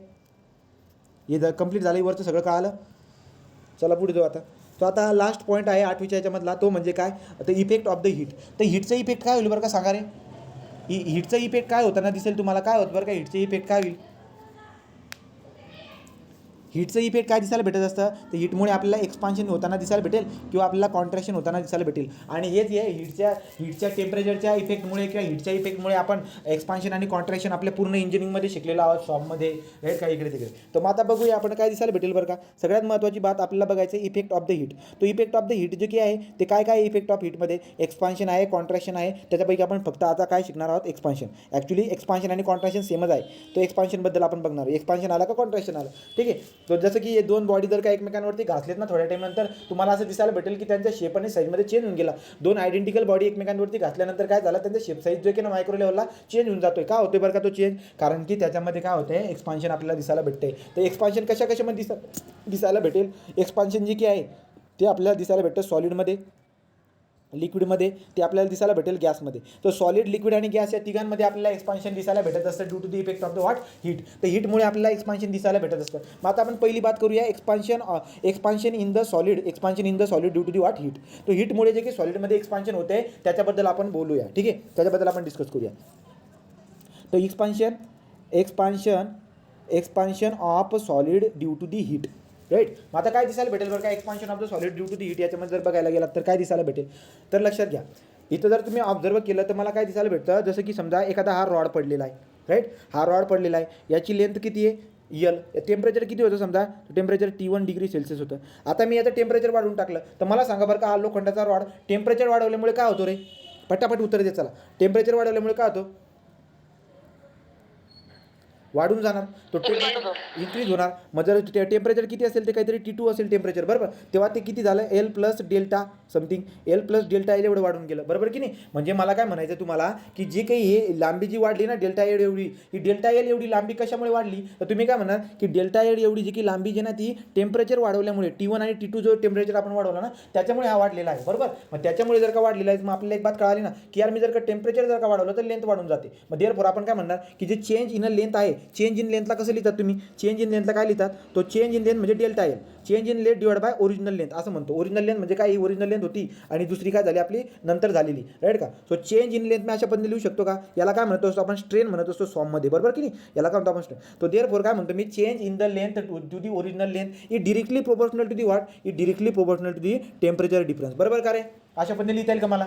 S1: हे कंप्लीट झालं, वरचं सगळं कळालं. चला पुढे जाऊ आता. तो आता लास्ट पॉईंट आहे 8वीच्या याच्यामधला, तो म्हणजे काय, तर इफेक्ट ऑफ द हीट. तर हीटचा इफेक्ट काय होईल बरं का, सांगा रे. हीटचा इफेक्ट काय होताना दिसेल तुम्हाला, काय होतं बरं का हीटचा इफेक्ट काय होईल. हीटचं इफेक्ट काय दिसायला भेटत असतं, तर हीटमुळे आपल्याला एक्सपान्शन होताना दिसायला भेटेल किंवा आपल्याला कॉन्ट्रॅक्शन होताना दिसायला भेटेल. आणि हेच हे हीटच्या टेम्परेचरच्या इफेक्टमुळे किंवा हीटच्या इफेक्टमुळे आपण एक्सपान्शन आणि कॉन्ट्रॅक्शन आपल्या पूर्ण इंजिनिअरिंगमध्ये शिकलेलो आहोत, शॉपमध्ये राईट का इकडे तिकडे. तर मग आता बघूया आपण काय दिसायला भेटेल बरं का. सगळ्यात महत्त्वाची बात आपल्याला बघायचं इफेक्ट ऑफ द हीट. तो इफेक्ट ऑफ द हीट जे की आहे ते काय काय इफेक्ट ऑफ हीटमध्ये एक्सपान्शन आहे, कॉन्ट्रॅक्शन आहे. त्याच्यापैकी आपण फक्त आता काय शिकणार आहोत, एक्सपान्शन. ॲक्च्युली एक्सपान्शन आणि कॉन्ट्रॅक्शन सेमच आहे. तो एक्सपान्शनबद्दल आपण बघणार. एक्सपान्शन आला का कॉन्ट्रॅक्शन आलं, ठीक आहे. तर जसं की हे दोन बॉडी जर का एकमेकांवरती घासलेत ना थोड्या टाईम नंतर तुम्हाला असं दिसायला भेटेल की त्यांच्या शेप आणि साईजमध्ये चेंज होऊन गेला. दोन आयडेंटिकल बॉडी एकमेकांवरती घातल्यानंतर काय झालं, त्यांचा शेप साईज जो की ना मायक्रो लेवलला चेंज होऊन जातोय. का होतोय बरं का तो चेंज, कारण की त्याच्यामध्ये काय होतंय, एक्सपान्शन आपल्याला दिसायला भेटते. तर एक्सपान्शन कशामध्ये दिसायला भेटेल, एक्सपान्शन जे की आहे ते आपल्याला दिसायला भेटतं सॉलिडमध्ये, लिक्विडमध्ये, ते आपल्याला दिसायला भेटेल गॅसमध्ये. तर सॉलिड, लिक्विड आणि गॅस या तिघांमध्ये आपल्याला एक्सपान्शन दिसायला भेटत असतं due to the effect of the what, heat. तर हीटमुळे आपल्याला एक्सपान्शन दिसायला भेटत असतं. मग आता आपण पहिली बात करूया expansion in the solid due to the what, heat. तो हीटमुळे जे की सॉलिडमध्ये एक्सपान्शन होते त्याच्याबद्दल आपण बोलूया, ठीक आहे. त्याच्याबद्दल आपण डिस्कस करूया. तर expansion of solid due to the heat, right. मग आता काय दिसायला भेटेल बरं का, expansion of the solid due to the heat याच्यामध्ये जर बघायला गेलात तर काय दिसायला भेटेल, तर लक्षात घ्या. इथं जर तुम्ही ऑब्झर्व केलं तर मला काय दिसायला भेटतं, जसं की समजा एखादा हा रॉड पडलेला आहे, राईट. हा रॉड पडलेला आहे, याची लेंथ किती आहे, यल. टेम्परेचर किती होतं समजा, टेम्परेचर T1 डिग्री सेल्सिअस होतं. आता मी याचं टेम्परेचर वाढवून टाकलं तर मला सांगा बरं का, हा लोखंडाचा रॉड टेम्परेचर वाढवल्यामुळे काय होतो रे, पटापट उत्तर दे चला. टेम्परेचर वाढवल्यामुळे काय होतं, वाढून जाणार, तो इन्क्रीज होणार. मग जर टेम्परेचर किती असेल ते काहीतरी T2 असेल टेम्परेचर, बरोबर. तेव्हा ते किती झालं, L plus delta something, L plus delta L एवढं वाढून गेलं, बरोबर की नाही. म्हणजे मला काय म्हणायचं तुम्हाला की जी काही हे लांबी जी वाढली ना डेल्टा एल एवढी, ही डेल्टा एल एवढी लांबी कशामुळे वाढली, तर तुम्ही काय म्हणाल की डेल्टा एल एवढी जी की लांबी जी ना ती टेम्परेचर वाढवल्यामुळे, T1 आणि T2 जो टेम्परेचर आपण वाढवला ना त्याच्यामुळे हा वाढलेला आहे, बरोबर. मग त्याच्यामुळे जर का वाढलेला आहे मग आपल्याला एक बात कळाली ना की यार मी जर का टेम्परेचर जर का वाढवलं तर लेंथ वाढून जाते. मग देअरफॉर आपण काय म्हणणार की जे चेंज इन लेंथ आहे, चेंज इन लेंथला कसं लिहितात तुम्ही, चेंज इन लेंथला काय लिहितात, तो चेंज इन लेंथ म्हणजे delta L, change in length divide bye original length असं म्हणतो. ओरिजिनल लेंथ म्हणजे काय, ही ओरिजिनल लेंथ होती आणि दुसरी काय झाली आपली नंतर झालेली, राईट का. सो चेंज इन लेंथ मी अशा पद्धतीने लिहू शकतो का, याला काय म्हणतो असतो आपण, स्ट्रेन म्हणत असतो फॉर्ममध्ये, बरोबर की नाही. याला काय म्हणतो आपण स्ट्रेन. तो देअरफॉर काय म्हणतो मी, change in the length to the original length is directly proportional to the what, is directly proportional to the temperature difference, बरोबर का रे. अशा पद्धतीने लिहिता येईल का मला,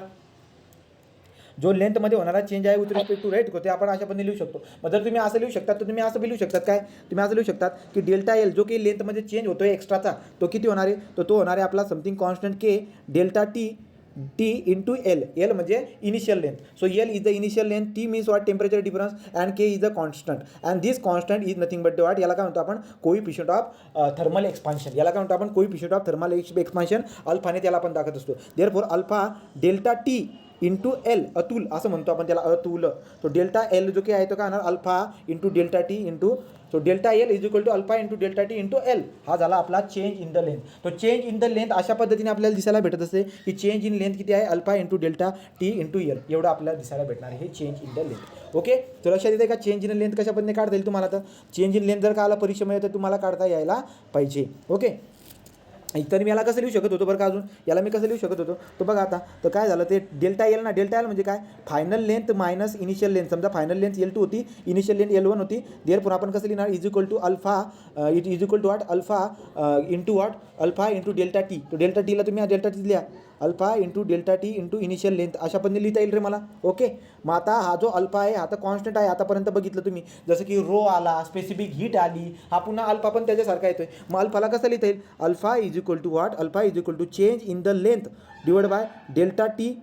S1: जो लेंथमध्ये होणारा चेंज आहे विथ रिस्पेक्ट टू रेट ते आपण अशा पद्धतीने लिहू शकतो. मग जर तुम्ही असं लिहू शकता तर तुम्ही असं लिहू शकतात काय, तुम्ही असं लिहू शकतात की डेल्टा एल जो की लेंथमध्ये चेंज होतो आहे एक्स्ट्राचा, तो किती होणार आहे, तो होणार आहे आपला something constant K delta T into L. L म्हणजे initial length. So L is the initial length, T means what temperature difference and K is the constant and this constant is nothing but what, याला काय म्हणतो आपण coefficient of thermal expansion. याला काय म्हणतो आपण coefficient of thermal expansion, अल्फाने त्याला आपण दाखवत असतो. Therefore alpha delta T into L, Atul असं म्हणतो आपण त्याला, अतुल. तो डेल्टा एल जो की आहे तो काय होणार, alpha into delta T into, so delta L is equal to alpha into delta T into L. हा झाला आपला चेंज इन द लेंथ. तो चेंज इन द लेंथ अशा पद्धतीने आपल्याला दिसायला भेटत असते की चेंज इन लेंथ किती आहे, alpha into delta T into L एवढं आपल्याला दिसायला भेटणार आहे, हे change in the length. Okay, तर लक्षात येते का चेंज इन लेंथ कशा पद्धतीने काढता येईल तुम्हाला. तर चेंज इन लेंथ जर का आला परीक्षेमध्ये तर तुम्हाला काढता यायला पाहिजे. ओके, तर मी याला कसं लिहू शकत होतो बरं का, अजून याला मी कसं लिहू शकत होतो, तो बघा आता. तर काय झालं ते डेल्टा एल ना, डेल्टा एल म्हणजे काय, final length minus initial length. समजा फायनल लेंथ L2 होती, इनिशियल लेंथ L1 होती. देअरफॉर आपण कसं लिहिणार, is equal to alpha, it is equal to what, alpha into what, alpha into delta T. तो डेल्टा टीला तुम्ही डेल्टा टी लिहा, alpha into delta T into initial length अशा पद्धतीने लिहिता येईल रे मला. ओके, मग आता हा जो अल्फा आहे आता कॉन्स्टंट आहे, आतापर्यंत बघितलं तुम्ही, जसं की रो आला, स्पेसिफिक हीट आली, हा पुन्हा अल्फा पण त्याच्यासारखा येतोय. मग अल्फाला कसं लिहिता येईल, alpha is equal to what, alpha is equal to change in the length divide by delta T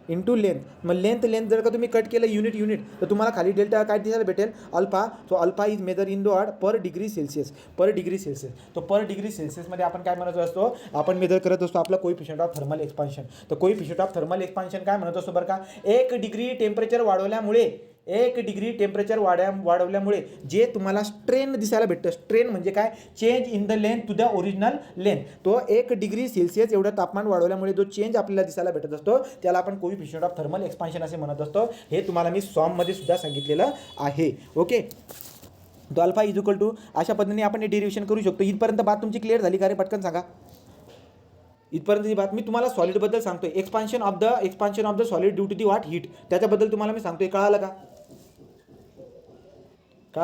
S1: into length. मग लेंथ जर का तुम्ही कट केलं युनिट तर तुम्हाला खाली डेल्टा काय दिसायला भेटेल, alpha. So alpha is measure in the what, per degree Celsius. तो पर डिग्री सेल्सिअसमध्ये आपण काय म्हणत असतो, आपण मेजर करत असतो आपला कोइफिशियंट ऑफ थर्मल एक्सपान्शन. तर कोइफिशियंट ऑफ थर्मल एक्सपान्शन काय म्हणत असतो बरं का, 1 डिग्री टेम्परेचर वाढवल्यामुळे जे तुम्हाला स्ट्रेन दिसायला भेटतं. स्ट्रेन म्हणजे काय, change in the length to the original length. तो 1 डिग्री सेल्सिअस एवढं तापमान वाढवल्यामुळे जो चेंज आपल्याला दिसायला भेटत असतो त्याला आपण कोइफिशियंट ऑफ थर्मल एक्सपान्शन असे म्हणत असतो. हे तुम्हाला मी सॉममध्ये सुद्धा सांगितलेलं आहे. ओके, तो अल्फा इज इक्वल टू अशा पद्धतीने आपण हे डेरिव्हेशन करू शकतो. इथपर्यंत बात तुमची क्लिअर झाली का रे, पटकन सांगा. इथपर्यंतची बात मी तुम्हाला सॉलिडबद्दल सांगतोय, expansion of the solid due to the what, heat. त्याच्याबद्दल तुम्हाला मी सांगतोय, कळालं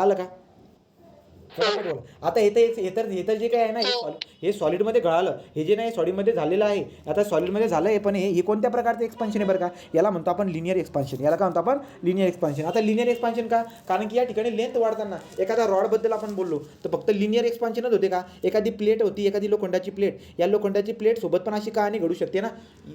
S1: का. फटाफट बोला. आता हे तर जे काय आहे ना हे सॉलिडमध्ये गळालं, हे जे नाही सॉलिडमध्ये झालेलं आहे. आता सॉलिडमध्ये झालं आहे, पण हे कोणत्या प्रकारचं एक्सपान्शन आहे बरं का? याला म्हणतो आपण लिनियर एक्सपान्शन. याला काय म्हणतो आपण? Linear expansion. आता लिनियर एक्सपान्शन का? कारण की या ठिकाणी लेंथ वाढताना एखादा रॉडबद्दल आपण बोललो तर फक्त लिनियर एक्सपान्शनच होते का? एखादी प्लेट होती, एखादी लोखंडाची प्लेट, या लोखंडाची प्लेट सोबत पण अशी कहाणी घडू शकते ना.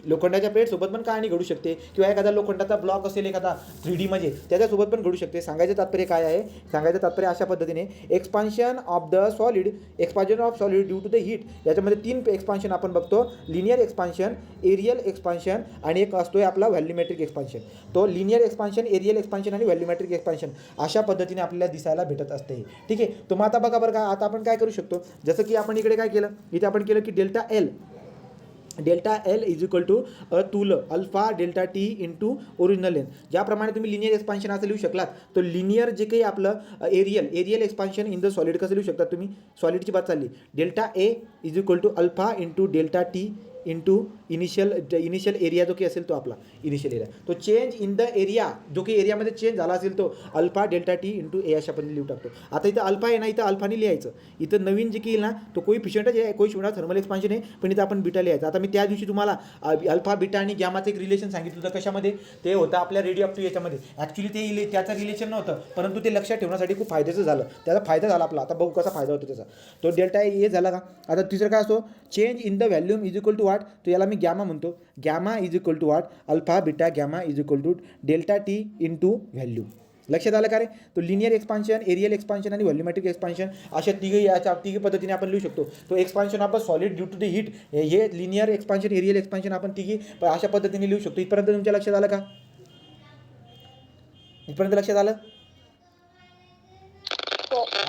S1: लोखंडाच्या प्लेट सोबत पण कहाणी घडू शकते, किंवा एखादा लोखंडाचा ब्लॉक असेल एखादा 3D मध्ये, त्याच्यासोबत पण घडू शकते. सांगायचं तात्पर्य काय आहे? सांगायचं तात्पर्य अशा पद्धतीने, expansion of the solid, expansion of solid due to the heat. याच्यामध्ये 3 एक्सपान्शन आपण बघतो: लिनियर एक्सपान्शन, एरियल एक्सपान्शन आणि एक असतोय आपला व्हॅल्यूमेट्रिक एक्सपान्शन. तो लिनियर एक्सपान्शन, एरियल एक्सपान्शन आणि व्हॅल्यूमेट्रिक एक्सपान्शन अशा पद्धतीने आपल्याला दिसायला भेटत असते. ठीक आहे. तर मग आता बघा बरं का, आता आपण काय करू शकतो, जसं की आपण इकडे काय केलं, इथे आपण केलं की delta L is equal to तुल alpha delta T into original length. ज्याप्रमाणे तुम्ही लिनियर एक्सपान्शन असं लिहू शकलात, तो लिनियर जे काही आपलं areal expansion in the solid कसं लिहू शकता तुम्ही? सॉलिडची बात चालली. Delta A is equal to alpha into delta T into initial area जो काही असेल तो आपला इनिशियल एरिया, तो चेंज इन द एरिया जो काही एरियामध्ये चेंज झाला असेल तो alpha delta T into A अशा पद्धतीने लिहू टाकतो. आता इथं अल्फा आहे ना, इथं अल्फाने लिहायचं. इथं नवीन जे काही येईल ना तो कोइफिशियंटच आहे, कोइफिशियंट थर्मल एक्सपान्शन आहे, पण इथं आपण बीटा लिहायचं. आता मी त्या दिवशी तुम्हाला अल्फा बीटा आणि गॅमाचं एक रिलेशन सांगितलं होतं. कशामध्ये? ते होतं आपल्या रेडिओ याच्यामध्ये. ॲक्च्युली ते त्याचं रिलेशन नव्हतं, परंतु ते लक्षात ठेवण्यासाठी खूप फायद्याचं झालं. त्याचा फायदा झाला आपला. आता बघू कसा फायदा होतो त्याचा. तो डेल्टा ए झाला का? आता तिसरं काय असतो? Change in the volume is equal to what. तो याला मी गॅमा म्हणतो. Gamma is equal to what? Alpha beta gamma is equal to delta T into value. लक्षात आलं का रे? तो लिनियर एक्सपान्शन, एरियल एक्सपान्शन आणि व्हॉल्यूमेट्रिक एक्सपान्शन अशा तिघी पद्धतीने आपण लिहू शकतो. तो expansion of solid due to the heat, हे लिनियर एक्सपान्शन, एरियल एक्सपान्शन आपण तिघी अशा पद्धतीने लिहू शकतो. इथपर्यंत तुमच्या लक्षात आलं का? इथपर्यंत लक्षात आलं?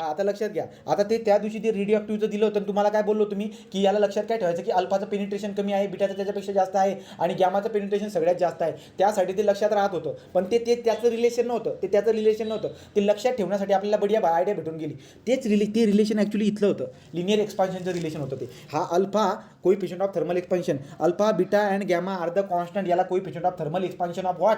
S1: आता लक्षात घ्या. आता ते त्या दिवशी ते रेडिओ ॲक्टिव्हचं दिलं होतं, तुम्हाला काय बोललो तुम्ही की याला लक्षात काय ठेवायचं की अल्फाचं पेनिट्रेशन कमी आहे, बीटाचं त्याच्यापेक्षा जास्त आहे आणि गॅमाचं पेनिट्रेशन सगळ्यात जास्त आहे. त्यासाठी ते लक्षात राहत होतं, पण ते त्याचं रिलेशन नव्हतं. ते लक्षात ठेवण्यासाठी आपल्याला बढिया आयडिया भेटून गेली. ते रिलेशन ॲक्च्युली इथलं होतं, लिनियर एक्सपान्शनचं रिलेशन होतं ते. हा alpha coefficient of thermal expansion, alpha beta and gamma are the constant. याला coefficient of thermal expansion of what?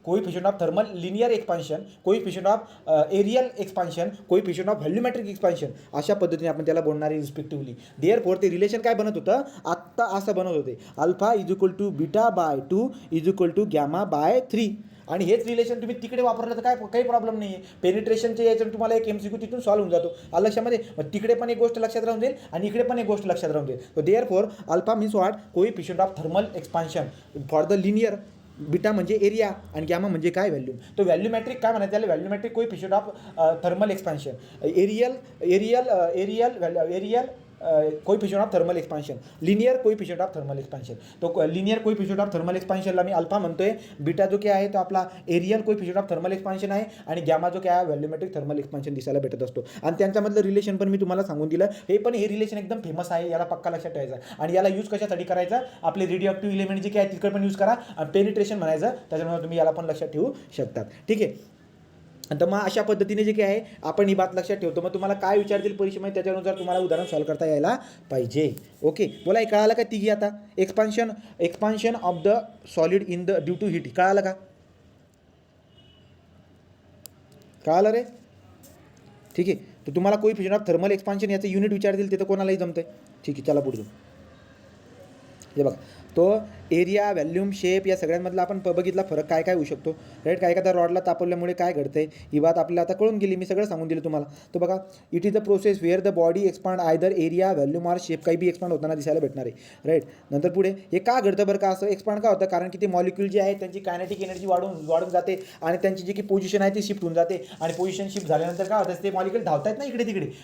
S1: Coefficient of thermal linear expansion, coefficient of areal expansion, coefficient of volumetric expansion अशा पद्धतीने आपण त्याला बोलणारे respectively. Therefore ते relation काय बनत होतं? आत्ता असं बनत होते: alpha is equal to beta by 2 is equal to gamma by 3. आणि हेच रिलेशन तुम्ही तिकडे वापरलं तर काही प्रॉब्लेम नाही आहे. पेनिट्रेशनचे याच्यात तुम्हाला एक MCQ तिथून सॉल्व्ह होऊन जातो. लक्षामध्ये मग तिकडे पण एक गोष्ट लक्षात राहून जाईल आणि इकडे पण एक गोष्ट लक्षात राहून जाईल. तर therefore alpha means what? Coefficient of thermal expansion for the linear, beta म्हणजे एरिया आणि गॅमा म्हणजे काय? व्हॅल्यूम. तो व्हॅल्यूमॅट्रिक काय म्हणायचं? त्याला volumetric coefficient of thermal expansion, areal coefficient of thermal expansion, linear coefficient of thermal expansion. तो linear coefficient of thermal एक्सपान्शनला मी अल्फा म्हणतोय. बीटा जो काय आहे तो आपला areal coefficient of thermal expansion आहे आणि गॅमा जो काय आहे व्हॅल्यूमॅट्रिक थर्मल एक्सपान्शन दिसायला भेटत असतो. आणि त्यांच्यामधलं रिलेशन पण मी तुम्हाला सांगून दिलं. हे रिलेशन एकदम फेमस आहे, याला पक्का लक्षात ठेवायचा. आणि याला यूज कशासाठी करायचा? आपले रेडिओ ॲक्टिव्ह एलिमेंट जे काय आहे तिकडे पण यूज करा आणि पेनिट्रेशन म्हणायचं, त्याच्यामुळे तुम्ही याला पण लक्षात ठेवू शकतात. ठीक आहे. तर मग अशा पद्धतीने जे काय आहे आपण ही बात लक्षात ठेवतो. मग तुम्हाला काय विचारतील परीक्षेमध्ये त्याच्यानुसार तुम्हाला उदाहरण सॉल्व्ह करता यायला पाहिजे. ओके, बोला. हे कळालं का तिघी? आता expansion of the solid in the due to heat कळालं का? कळालं रे? ठीक आहे. तर तुम्हाला कोइफिशियंट ऑफ थर्मल एक्सपान्शन याचं युनिट विचारतील, ते तर कोणालाही जमतंय. ठीक आहे, चला पुढे जाऊ. हे बघा, तो एरिया, व्हॅल्यूम, शेप या सगळ्यांमधला आपण बघितला फरक काय काय होऊ शकतो. राईट? काय एखाद्या रॉडला तापवल्यामुळे काय घडतंय ही बात आपल्याला आता कळून गेली. मी सगळं सांगून दिलं तुम्हाला. तो बघा, it is the process where the body expand either area, volume or shape. काही बी एक्सपांड होताना दिसायला भेटणार आहे. राईट? नंतर पुढे हे का घडतं बरं का? असं एक्सपांड का होतं? कारण की ते मॉलिक्यूल जे आहे त्यांची कायनेटिक एनर्जी वाढून जाते आणि त्यांची जी की पोझिशन आहे ती शिफ्ट होऊन जाते. आणि पोझिशन शिफ्ट झाल्यानंतर काय होतं? ते मॉलिक्यूल धावतात ना इकडे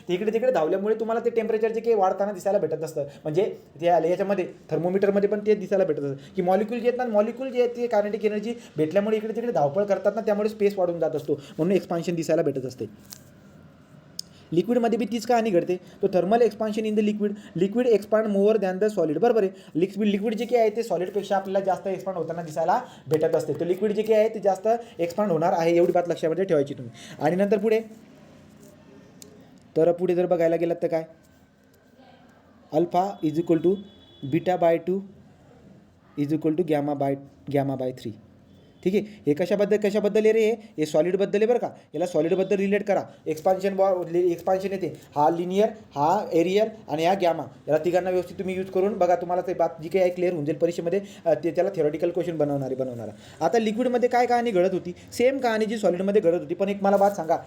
S1: तिकडे धावल्यामुळे तुम्हाला ते टेम्परेचर जे काही वाढताना दिसायला भेटत असतं. म्हणजे ते याच्यामध्ये थर्मोमीटरमध्ये पण ते दिसायला भेटत असतं की मॉलिक्यूल जे आहेत ते कायनेटिक एनर्जी भेटल्यामुळे इकडे तिकडे धावपळ करतात ना, त्यामुळे स्पेस वाढून जात असतो, म्हणून एक्सपान्शन दिसायला भेटत असते. लिक्विडमध्ये बी तीच कहाणी घडते. तो thermal expansion in the liquid expand more than the solid. बरोबर आहे? लिक्विड जे काही आहे ते सॉलिडपेक्षा आपल्याला जास्त एक्सपांड होताना दिसायला भेटत असते. तर लिक्विड जे काही आहे ते जास्त एक्सपांड होणार आहे, एवढी बात लक्षामध्ये ठेवायची तुम्ही. आणि नंतर पुढे जर बघायला गेलात तर काय? Alpha is equal to beta by 2 is equal to gamma by 3. ठीक आहे. हे कशाबद्दल आहे रे, हे सॉलिडबद्दल आहे बरं का. याला सॉलिडबद्दल रिलेट करा. एक्सपान्शन येते, हा लिनियर, हा एरियल आणि हा गॅमा, याला तिघांना व्यवस्थित तुम्ही यूज करून बघा. तुम्हाला ते बात जी काही आहे क्लिअर होऊन जाईल परीक्षेमध्ये. ते त्याला थेरॉटिकल क्वेश्चन बनवणारा. आता लिक्विडमध्ये काय कहाणी घडत होती, सेम कहाणी जी सॉलिडमध्ये घडत होती. पण एक मला बात सांगा,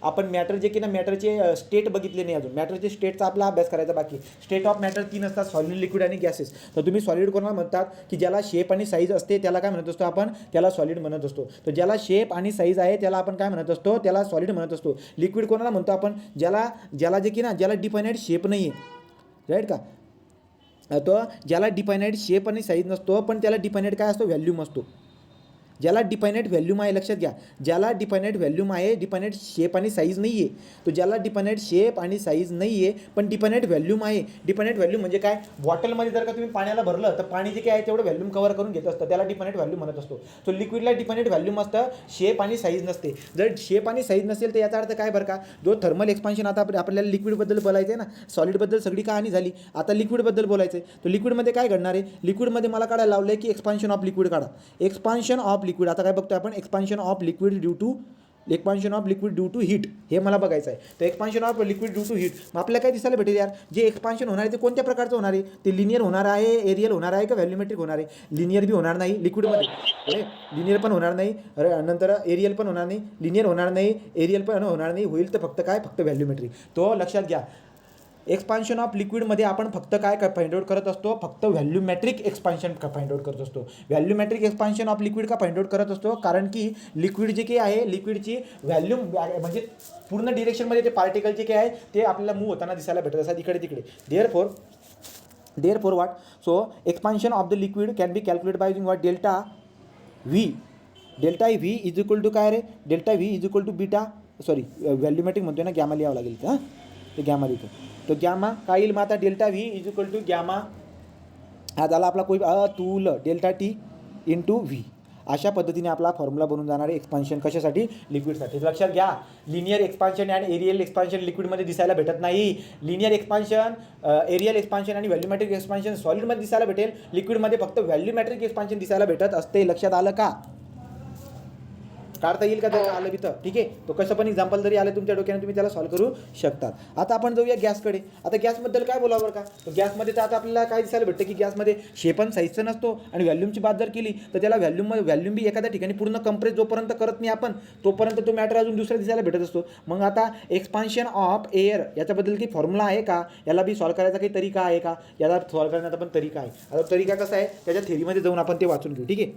S1: आपण मॅटर जे की ना मॅटरचे स्टेट बघितले नाही अजून. मॅटरचे स्टेटचा आपला अभ्यास करायचा बाकी. स्टेट ऑफ मॅटर 3 असतात, सॉलिड, लिक्विड आणि गॅसेस. तर तुम्ही सॉलिड कोणाला म्हणतात की ज्याला शेप आणि साईज असते त्याला काय म्हणत असतो आपण, त्याला सॉलिड म्हणत असतो. तर ज्याला शेप आणि साईज आहे त्याला आपण काय म्हणत असतो, त्याला सॉलिड म्हणत असतो. लिक्विड कोणाला म्हणतो आपण, ज्याला जे की ना ज्याला डिफायनाइड शेप नाही आहे, राईट का. तो ज्याला डिफायनाइड शेप आणि साईज नसतो, पण त्याला डिफायनाइड काय असतो, व्हॅल्यूम असतो. ज्याला डिफायनाइड व्हॅल्यूम आहे, लक्षात घ्या, ज्याला डिफायनाइड व्हॅल्यूम आहे, डिफायनाइड शेप आणि साईज नाही आहे. तो ज्याला डिफायनाइड शेप आणि साईज नाही आहे पण डिफायनाइड व्हॅल्यूम आहे. डिफायनाइड व्हॅल्यूम म्हणजे काय, बॉटलमध्ये जर का तुम्ही पाण्याला भरलं तर पाणी जे काय आहे तेवढं व्हॅल्यूम कव्हर करून घेत असतं, त्याला डिफायनाइड व्हॅल्यूम म्हणत असतो. तो लिक्विडला डिफायनाइड व्हॅल्यूम असतं, शेप आणि साईज नसते. जर शेप आणि साईज नसेल तर याचा अर्थ काय बरं का, जो थर्मल एक्सपान्शन, आता आपल्याला लिक्विडबद्दल बोलायचं आहे ना, सॉलिडबद्दल सगळी कहाणी झाली, आता लिक्विडबद्दल बोलायचं आहे. तर लिक्विडमध्ये काय घडणार आहे, लिक्विडमध्ये मला काढायला लावलं आहे की एक्सपान्शन ऑफ लिक्विड काढा. एक्सपान्शन ऑफ लिक्विड, आता काय बघतोय आपण, expansion of liquid due to heat, हे मला बघायचं आहे. तर expansion of liquid due to heat, मग आपल्याला काय दिसायला भेटेल यार, जे एक्सपान्शन होणार आहे ते कोणत्या प्रकारचं होणार आहे, ते लिनियर होणार आहे, एरियल होणार आहे का व्हॅल्यूमेट्रिक होणार आहे. लिनियर बी होणार नाही लिक्विडमध्ये, लिनियर पण होणार नाही, नंतर एरियल पण होणार नाही, लिनियर होणार नाही, एरियल पण होणार नाही, होईल तर फक्त काय, फक्त व्हॅल्यूमेट्रिक. तो लक्षात घ्या. एक्सपान्शन ऑफ लिक्विडमध्ये आपण फक्त काय फाइंड आउट करत असतो, फक्त व्हॅल्यूमॅट्रिक एक्सपान्शन का फाइंड आउट करत असतो. व्हॅल्यूमॅट्रिक एक्सपान्शन ऑफ लिक्विड का फाइंड आउट करत असतो, कारण की लिक्विड जे काही आहे, लिक्विडची व्हॅल्यूम म्हणजे पूर्ण डिरेक्शनमध्ये ते पार्टिकल जे काही आहे ते आपल्याला मूव्ह होताना दिसायला भेटत असतात इकडे तिकडे. Therefore what, so expansion of the liquid can be calculate by using what, delta V is equal to काय रे, delta V is equal to beta, sorry volumetric म्हणतोय ना, गॅमा लिहावं लागेल हां, ते गॅमा लिहितो. तो गॅमा काय येईल मग आता, delta V is equal to gamma, हा झाला आपला कोई अतुल डेल्टा टी इंटू व्ही. अशा पद्धतीने आपला फॉर्म्युला बनून जाणार आहे एक्सपान्शन कशासाठी, लिक्विडसाठी. लक्षात घ्या, लिनियर एक्सपान्शन आणि एरियल एक्सपान्शन लिक्विडमध्ये दिसायला भेटत नाही. लिनियर एक्सपान्शन, एरियल एक्सपान्शन आणि व्हॅल्यूमॅट्रिक एक्सपान्शन सॉलिडमध्ये दिसायला भेटेल, लिक्विडमध्ये फक्त व्हॅल्यूमॅट्रिक एक्सपान्शन दिसायला भेटत असते. लक्षात आलं का, काढता येईल का त्याचं आलं बी तर ठीक आहे. तो कसं पण एक्झाम्पल जरी आलं तुमच्या डोक्याने तुम्ही त्याला सॉल्व्ह करू शकतात. आता आपण जाऊया गॅसकडे. आता गॅसबद्दल काय बोलावं बरं का, तर गॅसमध्ये तर आता आपल्याला काय दिसायला भेटतं की गॅसमध्ये शेप आणि साईजचा नसतो, आणि व्हॅल्यूमची बात जर केली तर त्याला व्हॅल्यूम बी एखाद्या ठिकाणी पूर्ण कंप्रेस जोपर्यंत करत नाही आपण तोपर्यंत तो मॅटर अजून दुसऱ्या दिसायला भेटत असतो. मग आता एक्सपान्शन ऑफ एअर याच्याबद्दल काही फॉर्म्युला आहे का, याला बी सॉल्व्ह करायचा काही तरीका आहे का, याला सॉल्व्ह करण्याचा पण तरीका आहे. आता तरीका कसा आहे त्याच्या थेरीमध्ये जाऊन आपण ते वाचून घेऊ, ठीक आहे,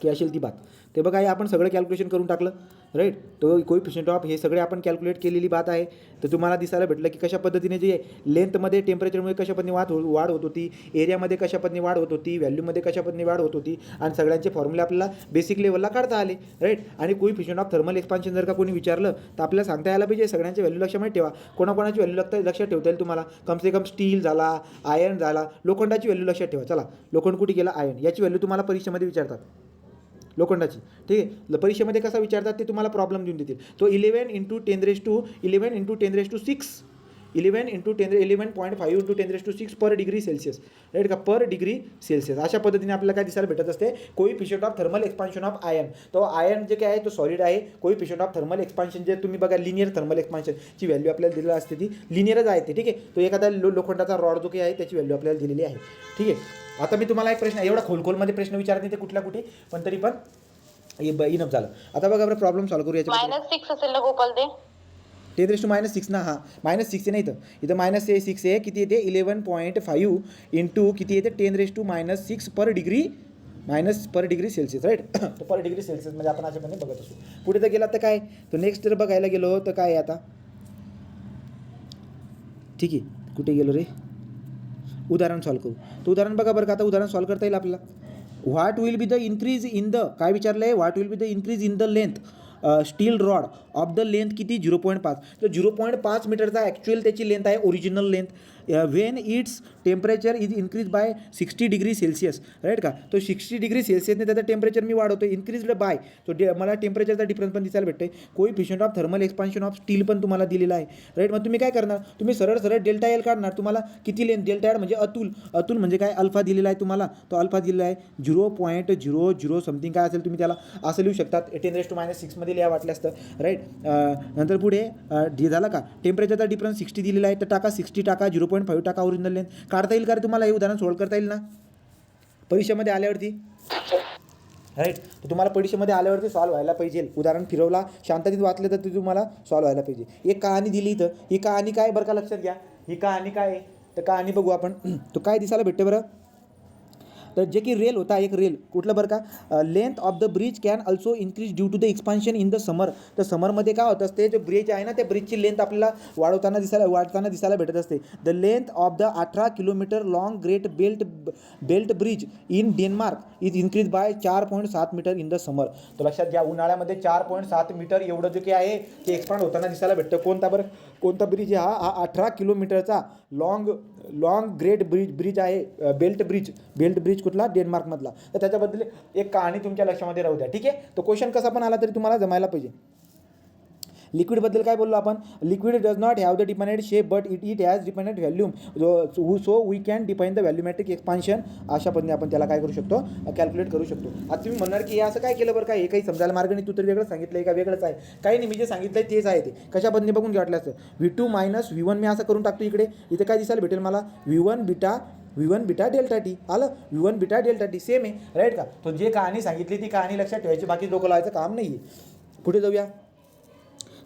S1: की असेल ती बात. ते बघा, हे आपण सगळं कॅल्क्युलेशन करून टाकलं, राईट. तो कोएफिशिएंट ऑफ हे सगळे आपण कॅल्क्युलेट केलेली बात आहे. तर तुम्हाला दिसायला भेटलं की कशा पद्धतीने जे लेंथमध्ये टेम्परेचरमुळे कशा पद्धतीने वाढ होत होती, एरियामध्ये कशा पद्धतीने वाढ होत होती, व्हॅल्यूमध्ये कशा पद्धतीने वाढ होत होती, आणि सगळ्यांचे फॉर्म्युले आपल्याला बेसिक लेवलला काढता आले, राईट. आणि कोएफिशिएंट ऑफ थर्मल एक्सपान्शन जर का कोणी विचारलं तर आपल्याला सांगता यायला पाहिजे सगळ्यांचे व्हॅल्यू लक्षात ठेवा. कोणाकोणाची व्हॅल्यू लक्षात ठेवता येईल तुम्हाला, कमसे कम स्टील झाला, आयर्न झाला, लोखंडाची व्हॅल्यू लक्षात ठेवा. चला, लोखंड कुठे गेला, आयर्न, याची व्हॅल्यू तुम्हाला परीक्षेमध्ये विचारतात, लोखंडाची, ठीक आहे. परीक्षेमध्ये कसं विचारतात ते तुम्हाला प्रॉब्लेम देऊन देतील. तो 11 × 10⁻6 11.5 × 10⁻6 पर डिग्री सेल्सिअस, राईट का, पर डिग्री सेल्सिअस. अशा पद्धतीने आपल्याला काय दिसायला भेटत असते, coefficient of thermal expansion of iron. तो आयर्न जे काय आहे तो सॉलिड आहे. कोएफिशिएंट ऑफ थर्मल एक्सपान्शन जे तुम्ही बघा, लिनियर थर्मल एक्सपान्शनची व्हॅल्यू आपल्याला दिलेली असते, ती लिनियरच आहे ते, ठीक आहे. तो एखादा लोखंडाचा रॉड जो काही आहे त्याची व्हॅल्यू आपल्याला दिलेली आहे, ठीक आहे. आता मी तुम्हाला एक प्रश्न, एवढा खोलमध्ये प्रश्न विचारत नाही ते कुठल्या कुठे, पण तरी पण इनफ झालं. आता बघा, आपण प्रॉब्लेम सॉल्व्ह करू याच्यामध्ये.
S2: -6 असेल ना गोपाल ते,
S1: 10⁻⁶ ना, हां -6 नाही, इथं -6 आहे, किती येते 11.5 इंटू किती येते 10⁻⁻6 पर डिग्री सेल्सिअस, राईट. तो पर डिग्री सेल्सिअस म्हणजे आपण अशा पद्धतीने बघत असतो. पुढे तर गेला तर काय, तो नेक्स्ट जर बघायला गेलो तर काय आहे आता, ठीक आहे, कुठे गेलो रे, उदाहरण सॉल्व्ह करू. तो उदाहरण बघा बरं का, आता उदाहरण सॉल्व्ह करता येईल आपल्याला. What will be the increase in the, काय विचारलं आहे, what will be the increase in the length steel rod of the length किती 0.5. तर 0.5 मीटरचा ॲक्च्युअल त्याची लेंथ आहे, original length. When its temperature is increase by 60 degree Celsius, right का. तो 60 डिग्री सेल्सिअसने त्याचं टेम्परेचर मी वाढवतो, इन्क्रीज्ड बाय. तो मला टेम्परेचरचा डिफरन्स पण दिसायला भेटते. Coefficient of thermal expansion of steel पण तुम्हाला दिलेला आहे, राईट. मग तुम्ही काय करणार, तुम्ही सरळ सरळ डेल्टा एल काढणार. तुम्हाला किती लेंथ, डेल्टा एल म्हणजे अतुल म्हणजे काय, अल्फा दिलेला आहे तुम्हाला. तो अल्फा दिलेला आहे 0.00 समथिंग काय असेल, तुम्ही त्याला असं लिहू शकतात. 10⁻⁶ मध्ये लिहा वाटलं असतं, राईट. नंतर पुढे झालं का, टेम्परेचरचा डिफरन्स 60 दिलेला आहे, तर टाका 60 टाका, 0.5 टाका ओरिजिनल लेंथ. काढता येईल का रे तुम्हाला, हे उदाहरण सोल्व करता येईल ना परीक्षेमध्ये आल्यावरती, राईट. तर तुम्हाला परीक्षेमध्ये आल्यावरती सॉल्व व्हायला पाहिजे. उदाहरण फिरवला, शांततेत वाचले तर ते तुम्हाला सॉल्व व्हायला पाहिजे. एक कहाणी दिली इथं, ही कहाणी काय बरं का, लक्षात घ्या. ही कहाणी काय आहे, तर कहाणी बघू आपण. तो काय दिसायला भेटते बरं, तर जे की रेल होता, एक रेल कुठलं बरं का, length of the bridge can also increase due to the expansion in the summer. तर समरमध्ये काय होत असते, जो ब्रिज आहे ना, त्या ब्रिजची लेंथ आपल्याला वाढताना दिसायला भेटत असते. The length of the 18 kilometre long Great Belt bridge in Denmark is increase by 4.7 metre in the summer. तर लक्षात घ्या, उन्हाळ्यामध्ये 4.7 मीटर एवढं जे काही आहे ते एक्सपांड होताना दिसायला भेटतं. कोणता ब्रिज आहे हा 18 किलोमीटरचा लॉंग ग्रेट ब्रिज आहे, बेल्ट ब्रिज कुठला, डेन्मार्कमधला. तर त्याच्याबद्दल एक कहाणी तुमच्या लक्षामध्ये राहू द्या, ठीक आहे. तो क्वेश्चन कसा पण आला तरी तुम्हाला जमायला पाहिजे. लिक्विडबद्दल काय बोललो आपण, liquid does not have the dependent shape but it has dependent volume, so we can define the volumetric expansion. अशा पद्धतीने आपण त्याला काय करू शकतो, कॅल्क्युलेट करू शकतो. आता तुम्ही म्हणणार की हे असं काय केलं बरं काय, हे काही समजायला मार्ग नाही, तू तर वेगळं सांगितलं आहे का, वेगळंच आहे. काही नाही, मी जे सांगितलं आहे तेच आहे. ते कशा पद्धतीने बघून घ्या वाटलं असतं. V2 - V1 मी असं करून टाकतो इकडे. इथे काय दिसायला भेटेल मला, V1 बीटा डेल्टा टी. आलं, V1 beta delta T same आहे, राईट का. तो जे कहाणी सांगितली ती कहाणी लक्षात ठेवायची, बाकी डोकं लावायचं काम नाही आहे. पुढे जाऊया.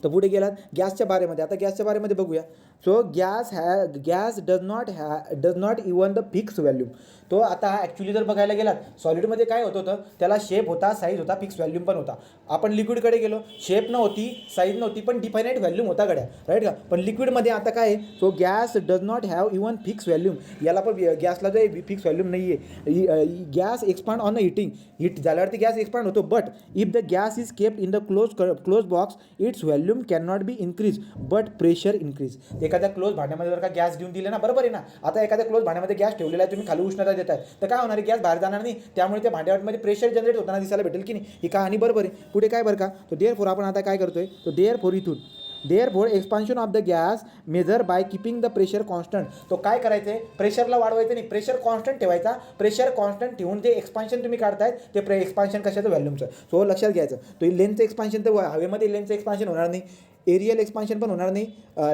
S1: तर पुढे गेलात गॅसच्या बारेमध्ये. आता गॅसच्या बारेमध्ये बघूया. So gas does not even the fix volume. तो आता ॲक्च्युली जर बघायला गेलात, सॉलिडमध्ये काय होतं, त्याला शेप होता, साईज होता, फिक्स व्हॅल्यूम पण होता. आपण लिक्विडकडे गेलो, शेप नव्हती, साईज नव्हती, पण डिफायनाईट व्हॅल्यूम होता गड्या, राईट का. पण लिक्विडमध्ये आता काय आहे, so gas does not have even fix volume. याला पण गॅसला जो आहे फिक्स व्हॅल्यूम नाही आहे. गॅस एक्सपांड ऑन हीट झाल्यावरती गॅस एक्सपांड होतो. But if the gas is kept in the close box it's volume can not be increase but pressure increase. एखाद्या close भांड्यामध्ये जर का गॅस देऊन दिले ना, बरोबर आहे ना. आता एखाद्या क्लोज भांड्यामध्ये गॅस ठेवलेला आहे, तुम्ही खाली उष्णता देताय, तर काय होणार आहे, गॅस बाहेर जाणार नाही, त्यामुळे त्या भांड्यामध्ये प्रेशर जनरेट होताना दिसायला भेटेल की नाही. ही कहाणी बरोबर आहे. पुढे काय बरं का, तो देअरफॉर आपण आता काय करतोय, तो therefore expansion of the gas measure by keeping the pressure constant. तो काय करायचं आहे, प्रेशरला वाढवायचं नाही, प्रेशर कॉन्स्टंट ठेवायचा. प्रेशर कॉन्स्टंट ठेवून जे एक्सपान्शन तुम्ही काढताय ते एक्सपान्शन कशाचं, व्हॅल्यूमचं. सो लक्षात घ्यायचं, तो लेंथचं एक्सपान्शन तर हवेमध्ये लेंथचं एक्सपान्शन होणार नाही, एरियल एक्सपान्शन पण होणार नाही,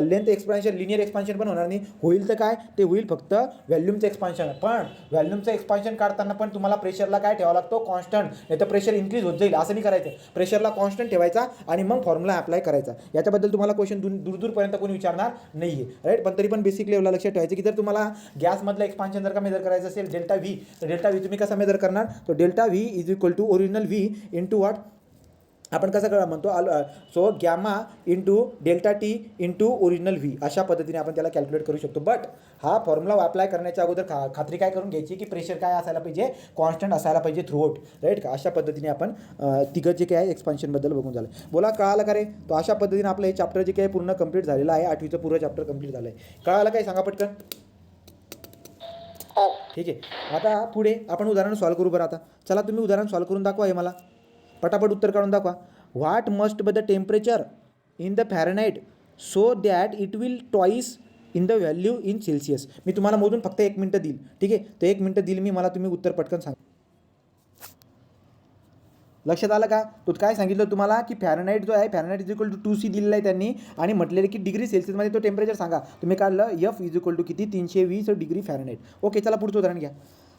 S1: लेंथ एक्सपान्शन लिनियर एक्सपान्शन पण होणार नाही. होईल तर काय, ते होईल फक्त व्हॅल्यूमचं एक्सपान्शन. पण व्हॅल्यूमचं एक्सपान्शन काढताना पण तुम्हाला प्रेशरला काय ठेवावं लागतो, कॉन्स्टंट. नाही तर प्रेशर इन्क्रीज होत जाईल, असं नाही करायचं. प्रेशरला कॉन्स्टंट ठेवायचा आणि मग फॉर्म्युला अप्लाय करायचा. याच्याबद्दल तुम्हाला क्वेश्चन दूरपर्यंत कोणी विचारणार नाही आहे, राईट. पण तरी पण बेसिक लेवलला लक्षात ठेवायचं की जर तुम्हाला गॅसमधलं एक्सपान्शन जर का मेजर करायचं असेल डेल्टा व्ही, तर डेल्टा व्ही तुम्ही कसा मेजर करणार, तो delta V is equal to original V into what, आपण कसं कळा म्हणतो, so gamma into delta T into original V. अशा पद्धतीने आपण त्याला कॅल्क्युलेट करू शकतो. बट हा फॉर्म्युला अप्लाय करण्याच्या अगोदर खात्री काय करून घ्यायची की प्रेशर काय असायला पाहिजे, कॉन्स्टंट असायला पाहिजे थ्रूआउट, राईट का. अशा पद्धतीने आपण तिघं जे काय आहे एक्सपान्शनबद्दल बघून झालं. बोला कळालं का रे. तो अशा पद्धतीने आपलं हे चॅप्टर जे काही पूर्ण कंप्लीट झालेलं आहे, 8वीचं पूर्ण चॅप्टर कंप्लीट झालं आहे. कळालं काय, सांगा पटकन. ठीक आहे. आता पुढे आपण उदाहरण सॉल्व करू. बरं आता चला तुम्ही उदाहरण सॉल्व करून दाखवा, हे मला पटापट उत्तर काढून दाखवा. What must be the temperature in the Fahrenheit so that it will twice in the value in Celsius. मी तुम्हाला मोजून फक्त 1 मिनटं देईल, ठीक आहे. तर 1 मिनटं देईल मी, मला तुम्ही उत्तर पटकन सांगा. लक्षात आलं का. तो काय सांगितलं तुम्हाला की फॅरनाईट जो आहे, फॅरनाईट इज इक्वल टू 2C दिलेला आहे त्यांनी, आणि म्हटलेलं की डिग्री सेल्सिअसमध्ये तो टेम्परेचर सांगा. तुम्ही काढलं F इज इक्वल टू किती, 320 डिग्री फॅरनाईट. ओके, चला पुढचं उदाहरण घ्या.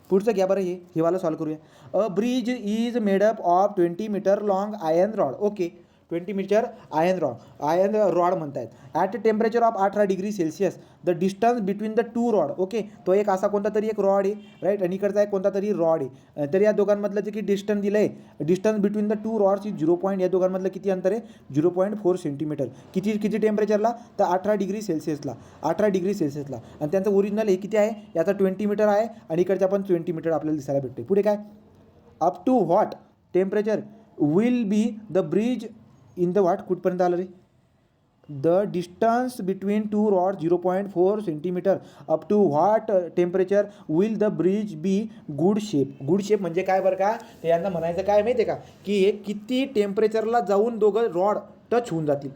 S1: पुढचं घ्या बरं, हे वाला सॉल्व करूया. A bridge is made up of 20 metre long iron rod. Okay, 20 metre iron rod म्हणतायत. At temperature of 18 degree Celsius the distance between the two rod. Okay, तो एक असा कोणता तरी एक रॉड आहे, राईट, आणि इकडचा एक कोणता तरी रॉड आहे. तर या दोघांमधलं जे की डिस्टन्स दिलं आहे, distance between the to rods is 0. या दोघांमधलं किती अंतर आहे, 0.4 सेंटीमीटर. किती टेम्परेचरला, तर 18 डिग्री सेल्सिअसला. आणि त्यांचं ओरिजिनल हे किती आहे, याचा 20 मीटर आहे, आणि इकडचा पण 20 मीटर आपल्याला दिसायला भेटते. पुढे काय, up to what temperature will be the bridge in the what, कुठपर्यंत आलं रे, the distance between two rod 0.4 centimetre up to what temperature will the bridge be good shape. Good shape म्हणजे काय बरं का, ते यांना म्हणायचं काय माहिती आहे का, की हे किती टेम्परेचरला जाऊन दोघं रॉड टच होऊन जातील,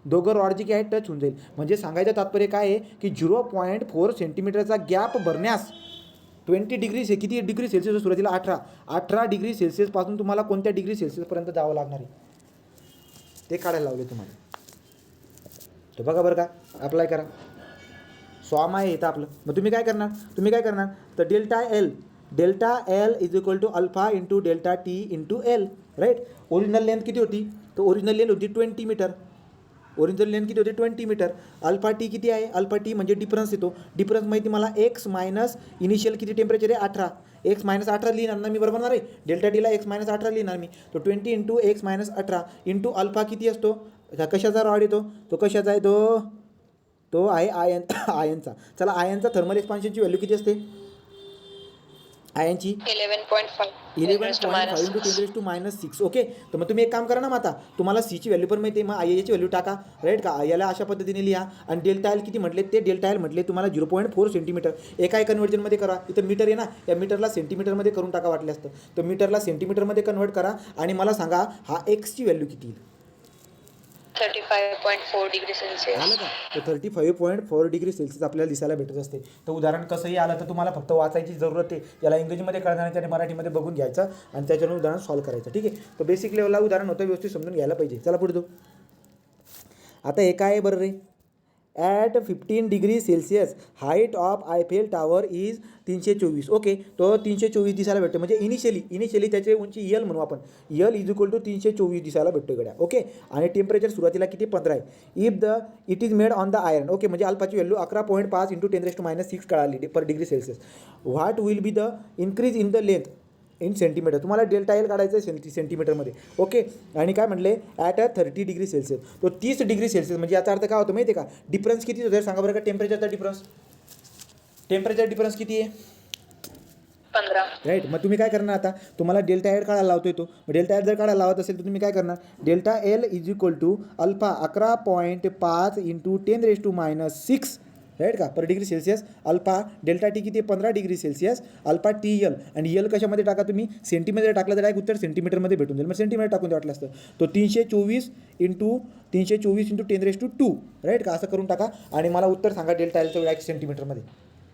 S1: दोघं रॉड जे काय टच होऊन जाईल. म्हणजे सांगायचं तात्पर्य काय आहे की 0.4 सेंटीमीटरचा गॅप भरण्यास 20 डिग्री किती डिग्री सेल्सिअस सुरुवातीला 18 डिग्री सेल्सिअसपासून तुम्हाला कोणत्या डिग्री सेल्सिअसपर्यंत जावं लागणार आहे ते काढायला लावले तुम्हाला. तर बघा बरं का, अप्लाय करा. सॉम आहे इथं आपलं. मग तुम्ही काय करणार तर delta L is equal to alpha into delta T into L, right. Original length किती होती, तर ओरिजिनल लेंथ होती 20 मीटर. ओरिजिनल लेंथ किती होते 20 मीटर. अल्फा टी किती आहे, अल्फा टी म्हणजे डिफरन्स येतो. डिफरन्स माहिती मला एक्स मायनस इनिशियल किती टेम्परेचर आहे 18, एक्स मायनस 18 लिहिणार ना मी, बरोबर आहे. डेल्टा टीला एक्स मायनस 18 लिहिणार मी. तो 20 into x minus 18 into alpha किती असतो, कशाचा रॉड येतो, तो कशाचा आहे, तो आहे आयनचा. चला आयनचा थर्मल एक्सपान्शनची व्हॅल्यू किती असते, आयनची
S2: 11.5
S1: इंटू 10⁻⁻6. ओके. तर मग तुम्ही एक काम करा ना, मग आता तुम्हाला सीची व्हॅल्यू पण माहिती आहे, मग आयची व्हॅल्यू टाका, राईट का. याला अशा पद्धतीने लिहा. आणि डेल्टा एल किती म्हटले, ते डेल्टा एल म्हटले तुम्हाला 0.4 सेंटीमीटर. एका कन्व्हर्जनमध्ये करा. इथं मीटर आहे ना, या मीटरला सेंटीमीटरमध्ये करून टाका वाटले असतं. तर मीटरला सेंटीमीटरमध्ये कन्वर्ट करा आणि मला सांगा हा एक्सची व्हॅल्यू किती येईल.
S2: 35.4 डिग्री सेल्सिअस.
S1: आलं का. तर 35.4 डिग्री सेल्सिअस आपल्याला दिसायला भेटत असते. तर उदाहरण कसंही आलं तर तुम्हाला फक्त वाचायची जरूरत आहे. याला इंग्रजीमध्ये कळणार नाही, त्याने मराठीमध्ये बघून घ्यायचं आणि त्याच्यावर उदाहरण सॉल्व करायचं. ठीक आहे. तर बेसिक लेवलला उदाहरण होतं, व्यवस्थित समजून घ्यायला पाहिजे. चला पुढे जाऊ. आता हे काय आहे बरं रे, at 15 degree Celsius height of Eiffel Tower is 324. Okay. तो 324 दिसायला भेटतो. म्हणजे इनिशियली त्याची उंची यल म्हणू आपण, यल इज इक्वल टू 324 दिसायला भेटतो गड्या. ओके. आणि टेम्परेचर सुरुवातीला किती 15 आहे. It is made on the iron. Okay. म्हणजे अल्फाची व्हॅल्यू 11.5 इंटू 10⁻⁶ कळाली per degree Celsius. What will be the increase in the length in centimetre. तुम्हाला डेल्टा एल काढायचं आहे सेंटीमीटरमध्ये. ओके. आणि काय म्हटले, ॲट 30 डिग्री सेल्सिअस. तो 30 डिग्री सेल्सिअस म्हणजे याचा अर्थ काय होतो माहिती आहे का, डिफरन्स किती होतं सांगा बरं का. टेम्परेचर डिफरन्स किती आहे,
S2: 15.
S1: राईट. मग तुम्ही काय करणार आता, तुम्हाला डेल्टा एल काढायला लावतोय तो. मग डेल्टा एल जर काढायला लावत असेल तर तुम्ही काय करणार, delta L is equal to alpha 11.5 into 10⁻⁶, right का, per degree Celsius. Alpha delta T किती 15 degree Celsius. Alpha T L, आणि यल कशामध्ये टाका तुम्ही, सेंटीमीटर टाकलं तर डायरेक्ट उत्तर सेंटीमीटरमध्ये भेटून जाईल. मग सेंटीमीटर टाकून वाटलं असतं. तो 324 इंटू 10⁻², राईट का, असं करून टाका आणि मला उत्तर सांगा डेल्टा एलचं डायरेक्ट सेंटीमीटरमध्ये.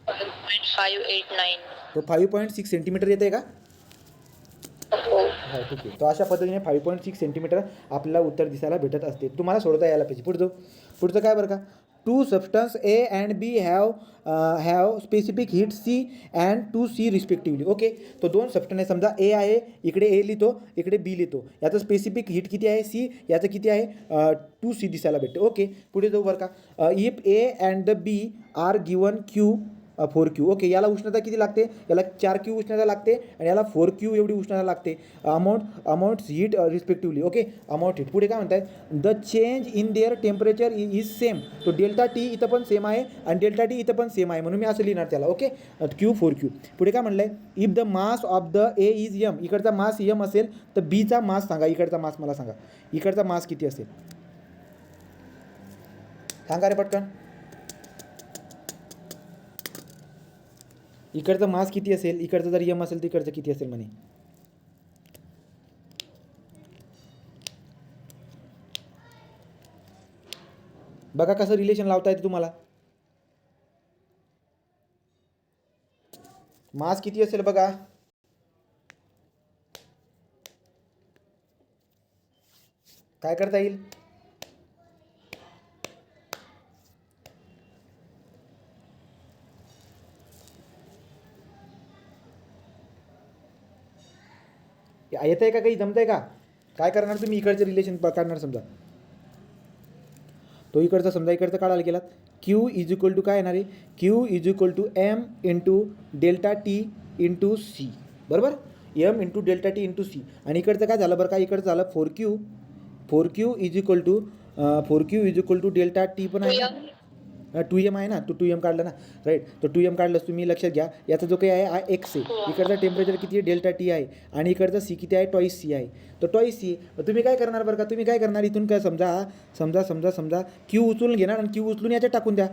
S2: 589.
S1: तो 5.6 सेंटीमीटर येते का.
S2: हो.
S1: हो ठीक आहे. तो अशा पद्धतीने 5.6 सेंटीमीटर आपल्याला उत्तर दिसायला भेटत असते. तुम्हाला सोडता यायला पाहिजे. पुढचं काय बरं का, two substance A and B have specific heat C and 2C respectively. Okay. तो दोन सबस्टन्स आहे, समजा ए आहे, इकडे ए लिहितो, इकडे बी लिहितो. याचं स्पेसिफिक हीट किती आहे सी, याचं किती आहे 2C दिसायला भेटते. ओके. पुढे जाऊ बरं का. If A and the B are given Q 4Q. Okay. याला उष्णता किती लागते, याला 4Q उष्णता लागते आणि याला 4Q एवढी उष्णता लागते. Amount heat respectively. Okay. Amount heat. पुढे काय म्हणतात, the change in their temperature is same. तो डेल्टा टी इथं पण सेम आहे आणि डेल्टा टी इथं पण सेम आहे, म्हणून मी असं लिहिणार त्याला. ओके. Q 4Q. पुढे काय म्हणलं आहे, if the mass of the A is M. इकडचा मास यम असेल तर बीचा मास सांगा, इकडचा मास मला सांगा, इकडचा मास किती असेल सांगा रे पटकन. इकडचं मास किती असेल, इकडचं जर यम असेल तर इकडचं किती असेल म्हणे. बघा कसं रिलेशन लावता येते तुम्हाला. मास किती असेल बघा, काय करता येईल. येत आहे का, काही जमत आहे का, काय करणार तुम्ही, इकडचं रिलेशन काढणार. समजा तो इकडचा, समजा इकडचं काढायला गेलात. Q इज इक्वल टू काय येणार आहे, Q is equal to M into delta T into C. बरोबर, M into delta T into C. आणि इकडचं काय झालं बरं का, इकडचं झालं 4Q is equal to 4Q is equal to delta T पण आहे ना, 2m आहे ना, तो 2m काढला ना, राईट. तो 2m काढलास तुम्ही, लक्षात घ्या याचा जो काही आहे हा एक्स आहे, इकडचा टेम्परेचर किती आहे डेल्टा टी आहे, आणि इकडचा सी किती आहे टॉईस सी आहे. तो टॉईस सी. तुम्ही काय करणार बरं का, तुम्ही काय करणार इथून काय समजा क्यू उचलून घेणार आणि क्यू उचलून याच्यात टाकून द्या,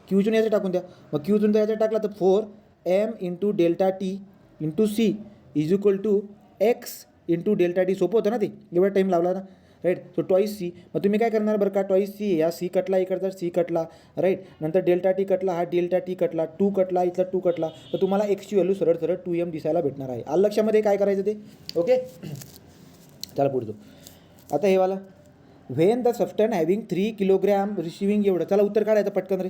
S1: क्यू उचलून याच्यात टाकून द्या. मग क्यू उचलून याच्यात टाकला तर 4m into delta T into C is equal to X into delta T. सोपं होतं ना ते, एवढा टाईम लावला ना, राईट. So toys C. मग तुम्ही काय करणार बरं का, टॉईस सी या सी कटला, इकडचा सी कटला, राईट. नंतर डेल्टा टी कटला, हा डेल्टा टी कटला, 2 कटला, इथला 2 कटला, तर तुम्हाला एक्सची व्हॅल्यू सरळ सरळ 2m दिसायला भेटणार आहे. आलं लक्षामध्ये काय करायचं ते, ओके. चला पुढे जाऊ. आता हे वाला, when the substance having 3 kilogram receiving एवढं. चला उत्तर काढायचं पटकन रे.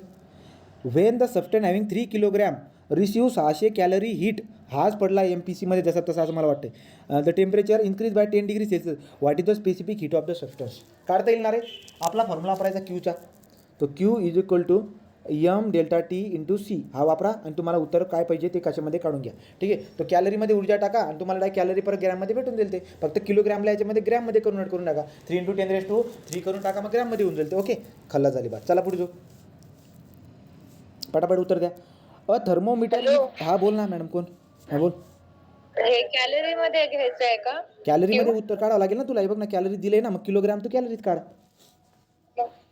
S1: When the substance having 3 kilogram receive 600 calorie heat. हाच पडला MPCमध्ये जसा तसा असं मला वाटतं. The temperature increase by 10 degree Celsius. What is the specific heat of the substance. काढता येईल ना रे. आपला फॉर्म्युला वापरायचा क्यूचा. तो Q is equal to M delta T into C हा वापरा आणि तुम्हाला उत्तर काय पाहिजे ते कशामध्ये काढून घ्या. ठीक आहे. तो कॅलरीमध्ये ऊर्जा टाका आणि तुम्हाला डायरेक्ट कॅलरी परत ग्रॅममध्ये भेटून देईल. ते फक्त किलोग्रॅमला याच्यामध्ये ग्रॅममध्ये कन्वर्ट करून टाका. 3 × 10⁻³ करून टाका, मग ग्रॅममध्ये होऊन जाईल ते. ओके, खल्ला झाली बात. चला पुढे जाऊ, पटापट उत्तर द्या. थर्मोमीटर. हा बोल ना मॅडम, कोण, हा बोल.
S2: हे कॅलरी मध्ये घ्यायचं आहे का?
S1: कॅलरीमध्ये उत्तर काढावं लागेल ना तुला. हे बघ ना, कॅलरी दिले ना, मग किलोग्रॅम तू कॅलरीत काढ.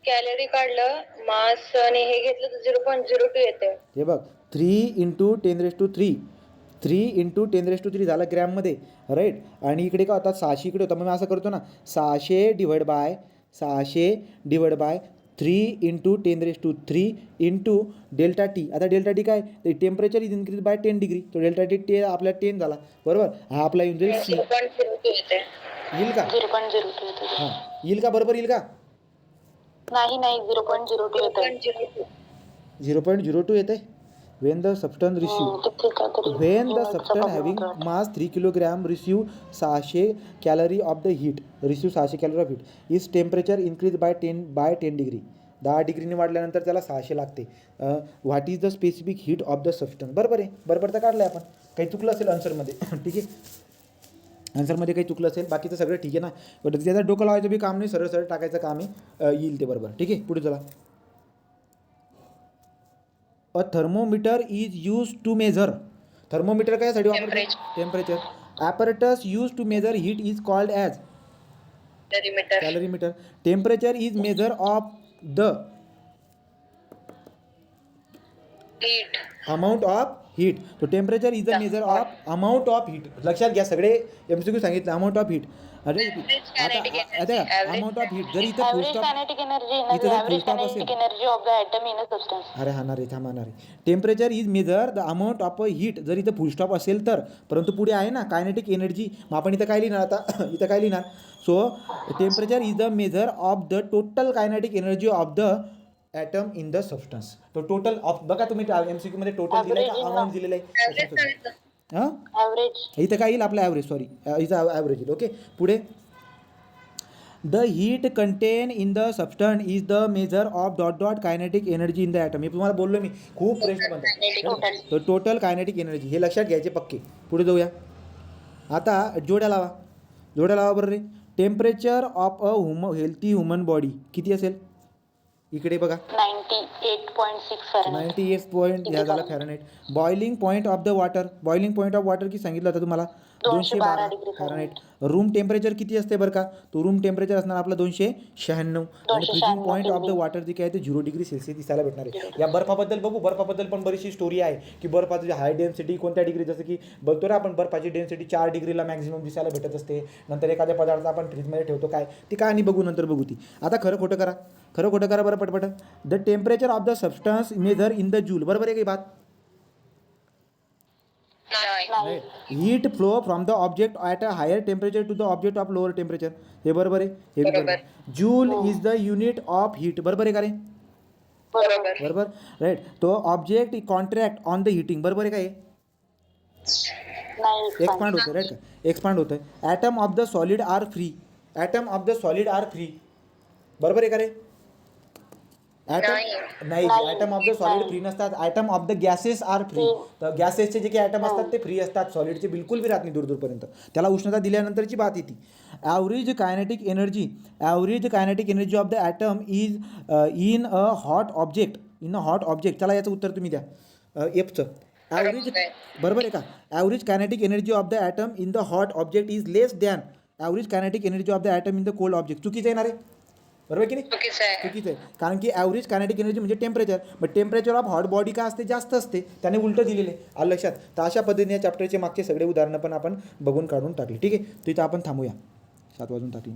S2: कॅलरी काढलं, मास आणि हे घेतलं तर 0.02 येते.
S1: हे बघ, 3 × 10⁻³ झालं ग्रॅममध्ये, राईट. आणि इकडे काय होता, 600 इकडे होता. मग मी असं करतो ना, 600 divide by 3 × 10⁻³ into delta T. आता डेल्टा टी काय, temperature is increase by 10 degree. तो डेल्टा टी आपला 10 झाला, बरोबर. हा आपला येऊन जाईल सी.
S2: 0.02 येते.
S1: येईल का?
S2: 0.02 येते.
S1: हां, येईल का, बरोबर येईल का?
S2: नाही 0.02 येते.
S1: 0.02 येते. When the substance having mass 3 kilogram receive 600 calorie of the heat, is temperature increased by 10 degree. 10 डिग्रीने वाढल्यानंतर त्याला 600 लागते. What is the specific heat of the substance. बरोबर आहे, बरोबर तर काढलं आहे आपण. काही चुकलं असेल आन्सरमध्ये, ठीक आहे. आन्सरमध्ये काही चुकलं असेल, बाकीचं सगळं ठीक आहे ना. बट त्याचं डोकं लावायचं बी काम नाही, सरळ सरळ टाकायचं काम आहे, येईल ते बरोबर. ठीक आहे, पुढे चला. A thermometer is use to measure. Thermometer कशासाठी वापरतो? Temperature. Apparatus use to measure heat is called as calorimeter. Temperature is measure of the
S2: heat.
S1: Amount of heat. तो temperature is the measure of amount of heat. लक्षात घ्या, सगळे MCQ सांगितलं. Amount of heat. अरे आता amount of heat जर इथं फुल stop, इथं जर फुल स्टॉप असेल, अरे हा ना रे, थांबा ना रे. Temperature is measure the amount of heat जर इथं फुल स्टॉप असेल तर. परंतु पुढे आहे ना कायनेटिक एनर्जी. मग आपण इथं काय लिहिणार आता, इथं काय लिहिणार. So temperature is the measure of the total kinetic energy of the atom in the substance. तो टोटल ऑफ, बघा तुम्ही MCQ मध्ये टोटल दिलंय का अमाऊंट दिलेलं आहे. हां, इथं काय येईल आपलं ॲव्हरेज, सॉरी इथं ॲव्हरेज येईल. ओके, पुढे. The heat content in the substance is the measure of kinetic energy in the atom. हे तुम्हाला बोललो मी, खूप प्रश्न बनतात. तर टोटल कायनेटिक एनर्जी हे लक्षात घ्यायचे पक्के. पुढे जाऊया. आता जोड्या लावा बरं रे. Temperature of a healthy human body किती असेल, इकडे बघा, 98 ह्या झाला Fahrenheit. Boiling point of the water. Boiling point of water किती सांगितलं होतं तुम्हाला, 212 फॅरनहाईट. रूम टेम्परेचर किती असते बरं का, तो रूम टेम्परेचर असणार आपलं 296. आणि freezing point of the water जे काय ते 0 डिग्री सेल्सिअस दिसायला भेटणार आहे. या बर्फाबद्दल बघू. बर्फाबद्दल पण बरीचशी स्टोरी आहे की बर्फाची हाय डेन्सिटी कोणत्या डिग्री, जसं की बघतो ना आपण बर्फाची डेन्सिटी 4 डिग्रीला मॅक्झिमम दिसायला भेटत असते. नंतर एखाद्या पदार्थ आपण फ्रीजमध्ये ठेवतो काय, ती कहाणी बघू, नंतर बघू ती. आता खरं खोटं करा बरं पटपट. The temperature of the substance measure in the joule. बरोबर आहे काही बात. Heat flow from the object at a higher temperature to the object of lower temperature. हे बरोबर आहे, हे बरोबर. Joule is the unit of heat. बरोबर आहे का रे, बरोबर, राईट. तो object contract on the heating. बरोबर आहे का हे, एक्सपांड होतं, राईट का, एक्सपांड होतं. Atom of the solid are free. बरोबर आहे का रे. ॲटम नाही, atom of the solid free नसतात. Atom of the gases are free. तर गॅसेसचे जे काही ॲटम असतात ते फ्री असतात, सॉलिडचे बिलकुल बी राहत नाही दूरपर्यंत. त्याला उष्णता दिल्यानंतरची बात येते. Average kinetic energy of the atom is in a hot object in a hot object. चला याचं उत्तर तुम्ही द्या एफचं. ॲव्हरेज
S2: बरोबर आहे.
S1: बरोबर आहे का? Average kinetic energy of the atom in the hot object is less than average kinetic energy of the atom in the cold object. चुकीचं येणार आहे, बरोबर आहे की नाही?
S2: चुकीचं आहे.
S1: चुकीचं आहे, कारण की ॲव्हरेज कायनेटिक एनर्जी म्हणजे टेम्परेचर, मग टेम्परेचर ऑफ हॉट बॉडी काय असते? जास्त असते. त्याने उलटं दिलेलं आहे. आलं लक्षात? तर अशा पद्धतीने या चॅप्टरचे मागचे सगळे उदाहरणं पण आपण बघून काढून टाकले. ठीक आहे, तर इथं आपण थांबूया. 7 वाजून टाकले.